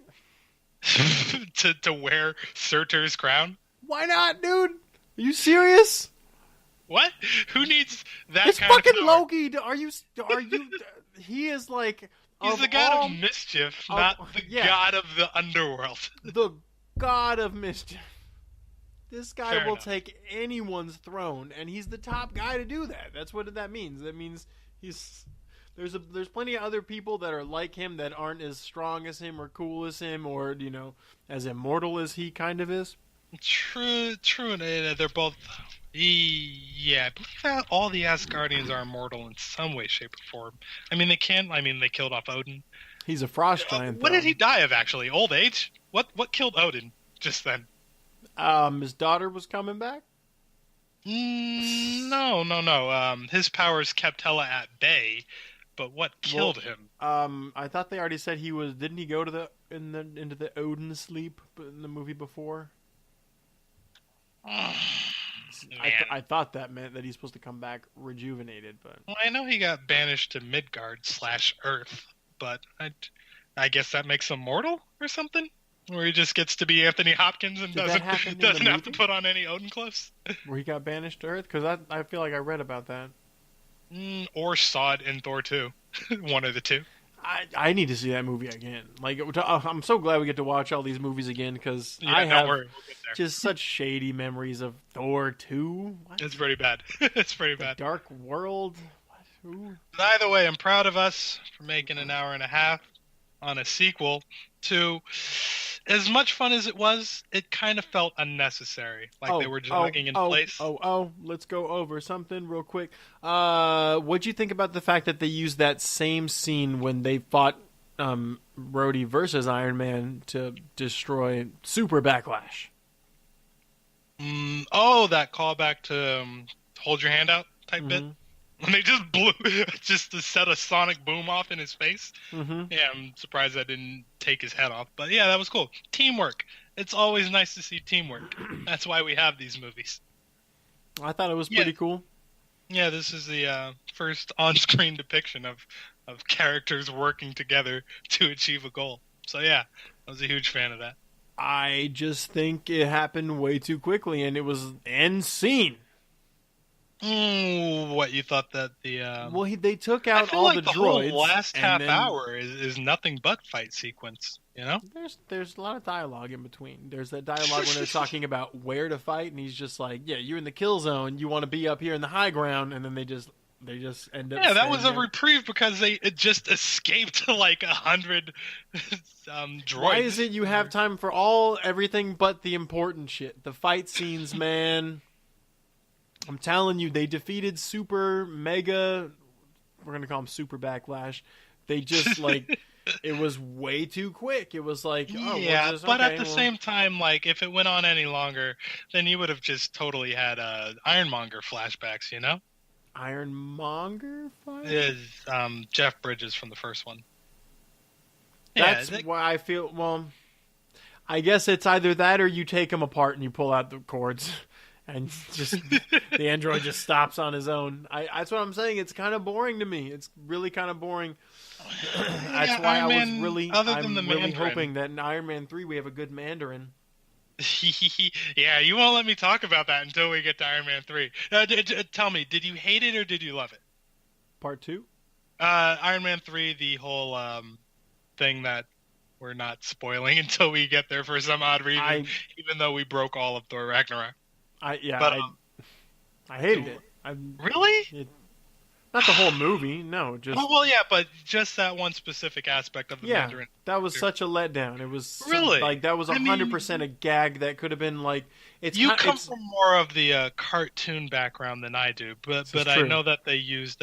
to wear Surtur's crown? Why not, dude? Are you serious? What? Who needs that? It's kind fucking of power? Loki. Are you? He is like. He's the god of mischief, not the god of the underworld. The god of mischief. This guy Fair will enough. take anyone's throne, and he's the top guy to do that. That's what that means. That means there's plenty of other people that are like him that aren't as strong as him or cool as him or, as immortal as he kind of is. True, and they're both. Yeah, I believe that all the Asgardians are immortal in some way, shape, or form. I mean, they can. I mean, they killed off Odin. He's a frost giant. What did he die of, actually? Old age? What killed Odin just then? His daughter was coming back? No. His powers kept Hela at bay, but what killed him? I thought they already said he was. Didn't he go to into the Odin sleep in the movie before? I thought that meant that he's supposed to come back rejuvenated, but well, I know he got banished to Midgard/Earth, but I guess that makes him mortal or something. Where he just gets to be Anthony Hopkins and doesn't have to put on any Odin clothes. Where he got banished to Earth? Because I feel like I read about that. Or saw it in Thor 2. One of the two. I need to see that movie again. Like, I'm so glad we get to watch all these movies again because I have just such shady memories of Thor 2. What? It's pretty bad. It's pretty bad. Dark World. What? Who? Either way, I'm proud of us for making an hour and a half on a sequel to. As much fun as it was, it kind of felt unnecessary. Like they were jogging in place. Let's go over something real quick. What'd you think about the fact that they used that same scene when they fought Rhodey versus Iron Man to destroy Super Backlash? That callback to hold your hand out type bit? When they just blew, just to set a sonic boom off in his face. Yeah, I'm surprised that didn't take his head off. But yeah, that was cool. Teamwork. It's always nice to see teamwork. That's why we have these movies. I thought it was pretty cool. Yeah, this is the first on-screen depiction of characters working together to achieve a goal. So yeah, I was a huge fan of that. I just think it happened way too quickly, and it was end scene. What you thought that the they took out all the droids. Whole last half hour is nothing but fight sequence. There's a lot of dialogue in between. There's that dialogue when they're talking about where to fight, and he's just like, "Yeah, you're in the kill zone. You want to be up here in the high ground," and then they just end up. Yeah, that was a reprieve because it just escaped like 100 droids. Why is it you have time for everything but the important shit? The fight scenes, man. I'm telling you, they defeated Super Mega. We're gonna call him Super Backlash. They just it was way too quick. It was like, at the same time, like if it went on any longer, then you would have just totally had Ironmonger flashbacks. Ironmonger? Is Jeff Bridges from the first one. That's why I feel. Well, I guess it's either that or you take him apart and you pull out the cords. And just the android just stops on his own. That's what I'm saying. It's kind of boring to me. It's really kind of boring. That's why I'm really hoping that in Iron Man 3 we have a good Mandarin. Yeah, you won't let me talk about that until we get to Iron Man 3. Tell me, did you hate it or did you love it? Part 2? Iron Man 3, the whole thing that we're not spoiling until we get there for some odd reason, even though we broke all of Thor Ragnarok. I hated it. Really? Not the whole movie, no. Just but just that one specific aspect of the Mandarin. That was such a letdown. It was really that was 100% a gag that could have been like. You come from more of the cartoon background than I do, but I know that they used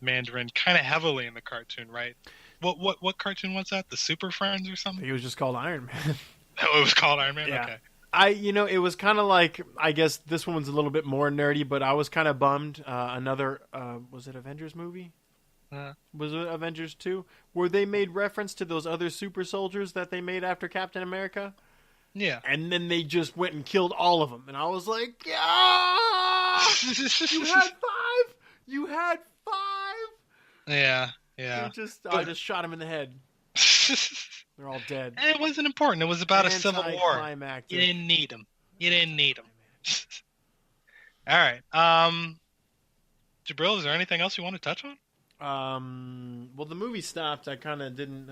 Mandarin kind of heavily in the cartoon, right? What cartoon was that? The Super Friends or something? It was just called Iron Man. Oh, it was called Iron Man. Yeah. Okay. It was kind of like, I guess this one's a little bit more nerdy, but I was kind of bummed. Was it Avengers movie? Was it Avengers 2? Where they made reference to those other super soldiers that they made after Captain America? Yeah. And then they just went and killed all of them. And I was like, yeah! You had 5! You had 5! Yeah. I just shot him in the head. They're all dead. And it wasn't important. It was about a civil war. You didn't need them. All right. Jabril, is there anything else you want to touch on? Well, the movie stopped. I kind of didn't.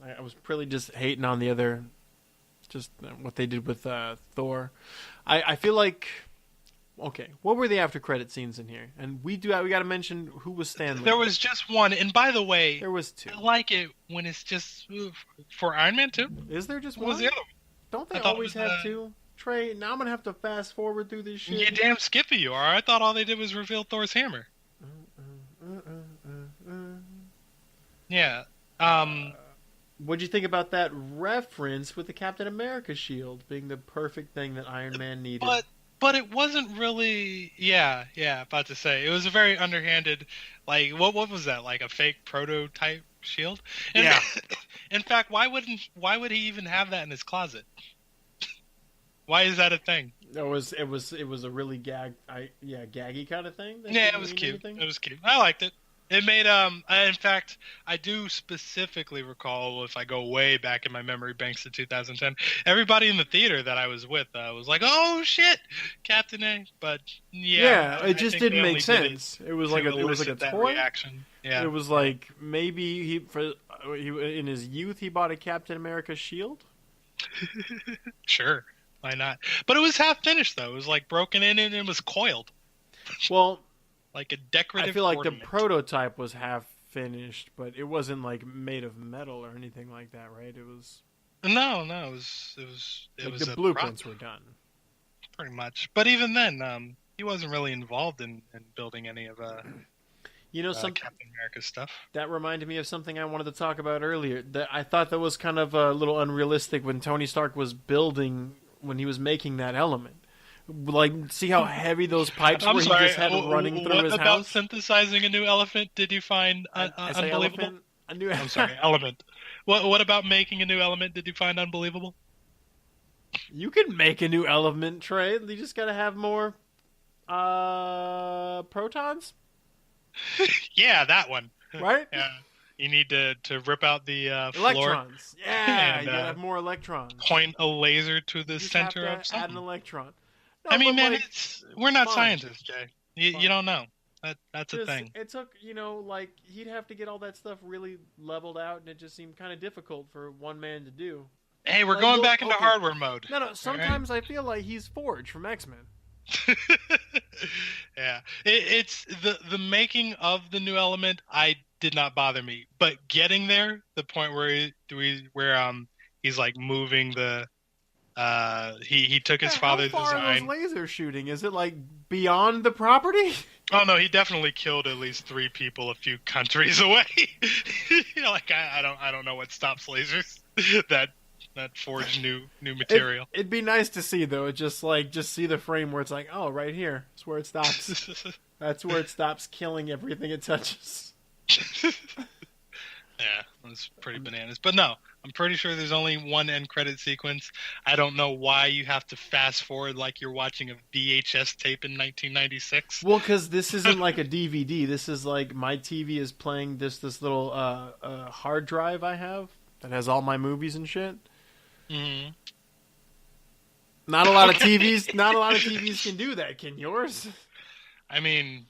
I was really just hating on the other just what they did with Thor. I feel like. Okay, what were the after credit scenes in here? And we got to mention who was Stan Lee. There was just one, and by the way, there was two. I like it when it's just for Iron Man 2. Is there just one? What was the other one? Don't they always have two? Trey, now I'm gonna have to fast forward through this shit. You damn skippy you are. I thought all they did was reveal Thor's hammer. Yeah. What'd you think about that reference with the Captain America shield being the perfect thing that Iron Man needed? But it wasn't really. Yeah. About to say it was a very underhanded. Like what was that? Like a fake prototype shield? And yeah. In fact, why would he even have that in his closet? Why is that a thing? It was a really gaggy kind of thing. Yeah, it was cute. It was cute. I liked it. It made in fact, I do specifically recall, if I go way back in my memory banks to 2010, everybody in the theater that I was with was like, "Oh shit, Captain A!" But yeah, it just didn't make sense. It was like a toy reaction. Yeah, it was like maybe he in his youth he bought a Captain America shield. Sure, why not? But it was half finished though. It was like broken in and it was coiled. Well. Like a decorative. I feel like ornament. The prototype was half finished, but it wasn't like made of metal or anything like that, right? It was. No, it was the blueprints were done. Pretty much, but even then, he wasn't really involved in building any of some Captain America stuff. That reminded me of something I wanted to talk about earlier. That I thought that was kind of a little unrealistic when Tony Stark was when he was making that element. Like, see how heavy those pipes were he just had running through his house? What about synthesizing a new elephant did you find unbelievable? I'm sorry, element. What about making a new element did you find unbelievable? You can make a new element, Trey. You just gotta have more protons? Yeah, that one. Right? Yeah. You need to rip out the electrons. Floor. Yeah, you gotta have more electrons. Point a laser to the center of something. Add an electron. No, I mean, man, we're not scientists, Jay. You don't know. That's a thing. It took, he'd have to get all that stuff really leveled out, and it just seemed kind of difficult for one man to do. Hey, we're going back into hardware mode. No, sometimes I feel like he's Forge from X-Men. Yeah. It's the making of the new element did not bother me. But getting there, the point where he's like moving the he took his father's design. How far are those laser shooting? Is it like beyond the property? Oh no, he definitely killed at least 3 people a few countries away. I don't know what stops lasers that forge new material. It'd be nice to see though. Just see the frame where it's like, oh, right here. That's where it stops. That's where it stops killing everything it touches. Yeah, that's pretty bananas. But no, I'm pretty sure there's only one end credit sequence. I don't know why you have to fast forward like you're watching a VHS tape in 1996. Well, because this isn't like a DVD. This is like my TV is playing this little hard drive I have that has all my movies and shit. Mm-hmm. Not a lot of TVs. Not a lot of TVs can do that. Can yours? I mean.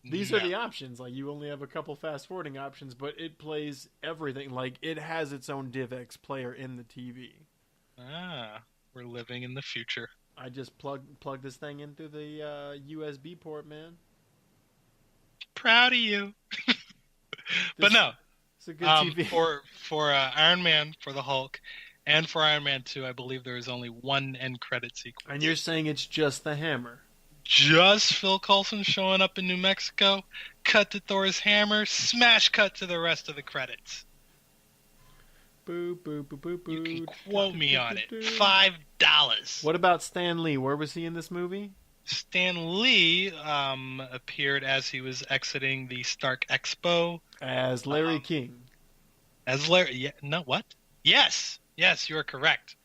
These are the options. Like, you only have a couple fast forwarding options, but it plays everything. Like, it has its own DivX player in the TV. Ah, we're living in the future. I just plug this thing in through the USB port, man. Proud of you. But no, it's a good TV. For Iron Man, for the Hulk, and for Iron Man 2, I believe there is only one end credit sequence. And you're saying it's just the hammer? Just Phil Coulson showing up in New Mexico, cut to Thor's hammer, smash cut to the rest of the credits. Boo, boo, boo, boo, boo. You can quote me on it. $5. What about Stan Lee? Where was he in this movie? Stan Lee appeared as he was exiting the Stark Expo. As Larry King. As Larry... Yeah, no, what? Yes, you are correct.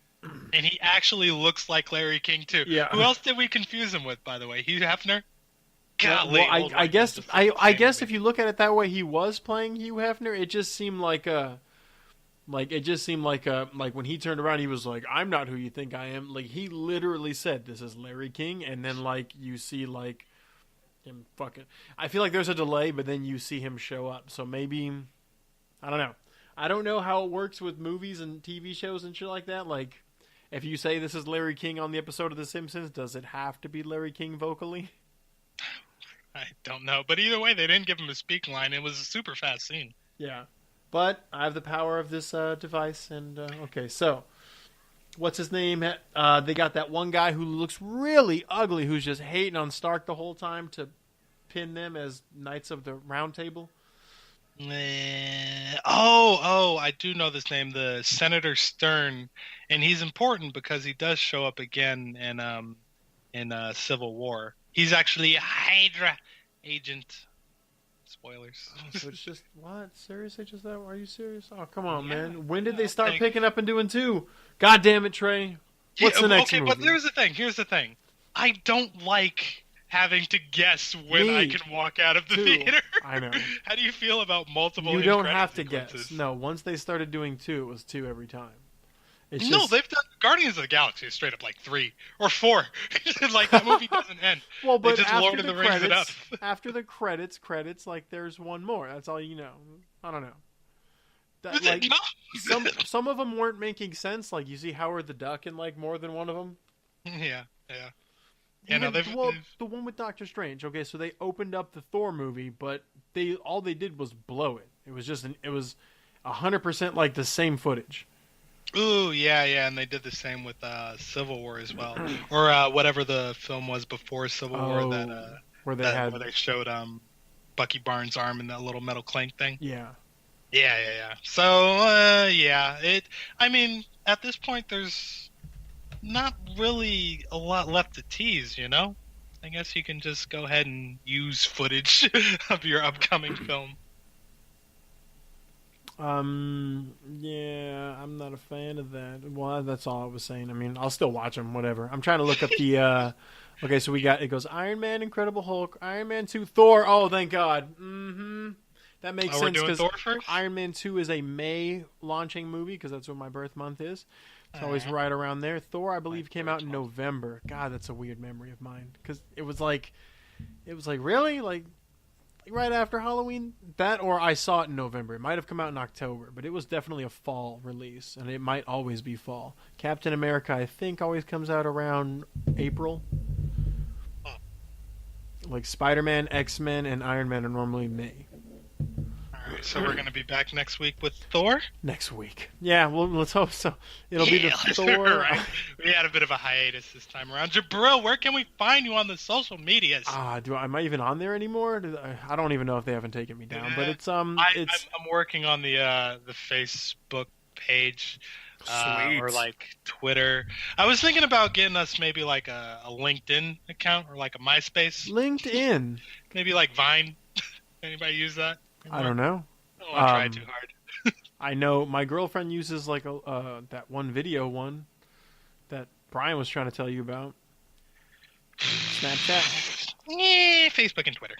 And he actually looks like Larry King too. Yeah. Who else did we confuse him with, by the way? Hugh Hefner? Golly, well, I guess if you look at it that way, he was playing Hugh Hefner. It just seemed like when he turned around, he was like, "I'm not who you think I am." Like, he literally said, "This is Larry King," and then like you see like him fucking. I feel like there's a delay, but then you see him show up. So maybe I don't know. I don't know how it works with movies and TV shows and shit like that. Like, If you say this is Larry King on the episode of The Simpsons, does it have to be Larry King vocally? I don't know, but either way, they didn't give him a speak line. It was a super fast scene. Yeah, but I have the power of this device, and okay, so what's his name? They got that one guy who looks really ugly, who's just hating on Stark the whole time to pin them as Knights of the Round Table. I do know this name, the Senator Stern, and he's important because he does show up again in Civil War. He's actually a Hydra agent. Spoilers. So it's just what? Seriously, just that? Are you serious? Oh, come on, man! When did they start picking up and doing 2? God damn it, Trey! What's the next movie? But here's the thing. I don't like having to guess when I can walk out of the theater. I know. How do you feel about multiple? You don't have to guess. No, once they started doing 2, it was 2 every time. They've done Guardians of the Galaxy is straight up like 3 or 4. Like the movie doesn't end. Well, but they just after Lord the of the Rings it up. After the credits, like there's one more. That's all you know. I don't know. Some of them weren't making sense. Like you see Howard the Duck in like more than one of them. Yeah. The one with Doctor Strange. Okay, so they opened up the Thor movie, but all they did was blow it. It was just 100% like the same footage. Ooh, yeah, and they did the same with Civil War as well, or whatever the film was before Civil War where they showed Bucky Barnes' arm in that little metal clank thing. Yeah. So I mean, at this point, there's not really a lot left to tease, you know? I guess you can just go ahead and use footage of your upcoming film. Yeah, I'm not a fan of that. Well, that's all I was saying. I mean, I'll still watch them, whatever. I'm trying to look up the, okay, so it goes Iron Man, Incredible Hulk, Iron Man 2, Thor. Oh, thank God. That makes sense because Iron Man 2 is a May launching movie because that's what my birth month is. It's always right around there. Thor, I believe, came out in November. God, that's a weird memory of mine because it was like really like right after Halloween. That or I saw it in November. It might have come out in October, but it was definitely a fall release, and it might always be fall. Captain America, I think, always comes out around April. Like Spider-Man, X-Men, and Iron Man are normally May. Alright, so we're going to be back next week with Thor? Next week. Yeah, well, let's hope so. It'll be the Thor. Right. We had a bit of a hiatus this time around. Jabril, where can we find you on the social medias? Am I even on there anymore? I don't even know if they haven't taken me down, but it's I'm working on the Facebook page. Or like Twitter. I was thinking about getting us maybe like a LinkedIn account or like a MySpace. LinkedIn? Maybe like Vine. Anybody use that anymore? I don't know. I don't want to try too hard. I know my girlfriend uses like that one video one that Brian was trying to tell you about. Snapchat? Facebook and Twitter.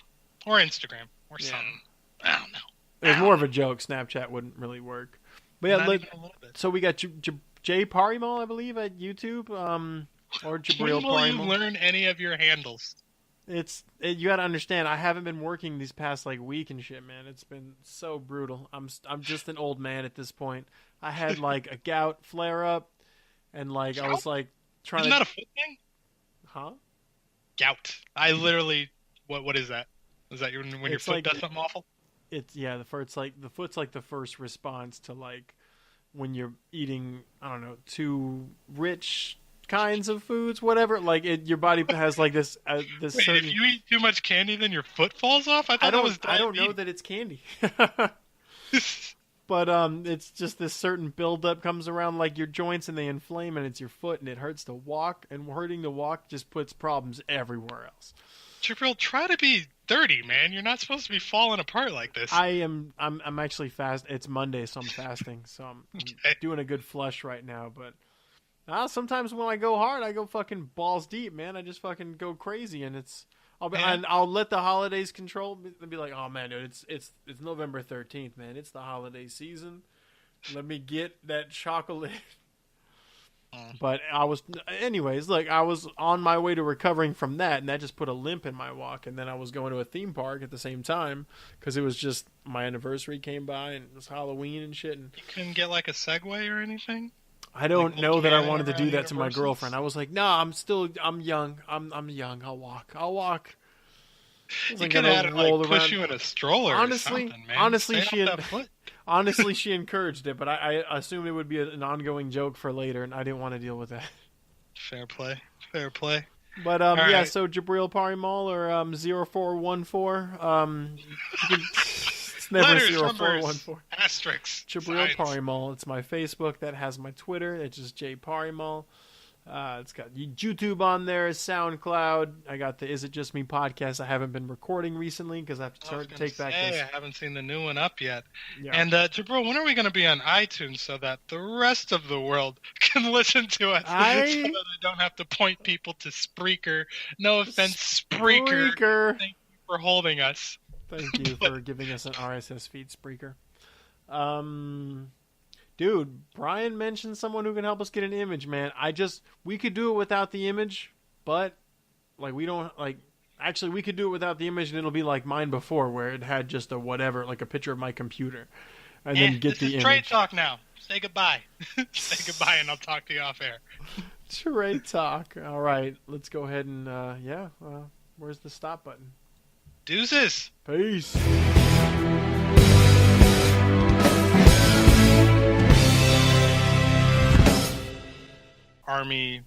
Or Instagram. Or something. I don't know. It was more of a joke. Snapchat wouldn't really work. But yeah, so we got Jay Parimal, I believe, at YouTube, or Jabril Parimal. When will you learn any of your handles? You got to understand, I haven't been working these past like week and shit, man. It's been so brutal. I'm just an old man at this point. I had like a gout flare up, and like I was like trying. Isn't that a foot thing? Huh? Gout. I literally. What is that? Is that when your foot does something awful? The foot's like the first response to like when you're eating, I don't know, too rich kinds of foods, whatever. Like your body has like this Wait, certain. If you eat too much candy, then your foot falls off. I don't know that it's candy. But it's just this certain buildup comes around like your joints and they inflame and it's your foot and it hurts to walk, and hurting to walk just puts problems everywhere else. Jabril, try to be 30, man. You're not supposed to be falling apart like this. I'm actually fast. It's Monday, so I'm fasting. So I'm doing a good flush right now. But sometimes when I go hard, I go fucking balls deep, man. I just fucking go crazy, and I'll let the holidays control. And be like, oh man, dude, it's November 13th, man. It's the holiday season. Let me get that chocolate. But I was on my way to recovering from that, and that just put a limp in my walk. And then I was going to a theme park at the same time because it was just my anniversary came by and it was Halloween and shit. And you couldn't get like a Segway or anything? I don't know that I wanted to do that Universals? to my girlfriend. I was like, no, I'm young. I'm young. I'll walk. You could have had her push you in a stroller or something, man. Honestly, she encouraged it, but I assumed it would be an ongoing joke for later, and I didn't want to deal with that. Fair play. But yeah, right. So Jabril Parimal or 0414. It's never 0414. Asterisks. Jabril Parimal. It's my Facebook that has my Twitter. It's just J Parimal. It's got YouTube on there, SoundCloud. I got the Is It Just Me podcast. I haven't been recording recently because I have to take back this. I haven't seen the new one up yet. Yeah. And Jabril, when are we going to be on iTunes so that the rest of the world can listen to us? So that I don't have to point people to Spreaker. No offense, Spreaker. Thank you for holding us. Thank you for giving us an RSS feed, Spreaker. Dude, Brian mentioned someone who can help us get an image, man. We could do it without the image, but we could do it without the image and it'll be like mine before where it had just a whatever, like a picture of my computer. And then get the image. This is Trade Talk now. Say goodbye. Say goodbye and I'll talk to you off air. Trade Talk. All right, let's go ahead and, where's the stop button? Deuces. Peace. Army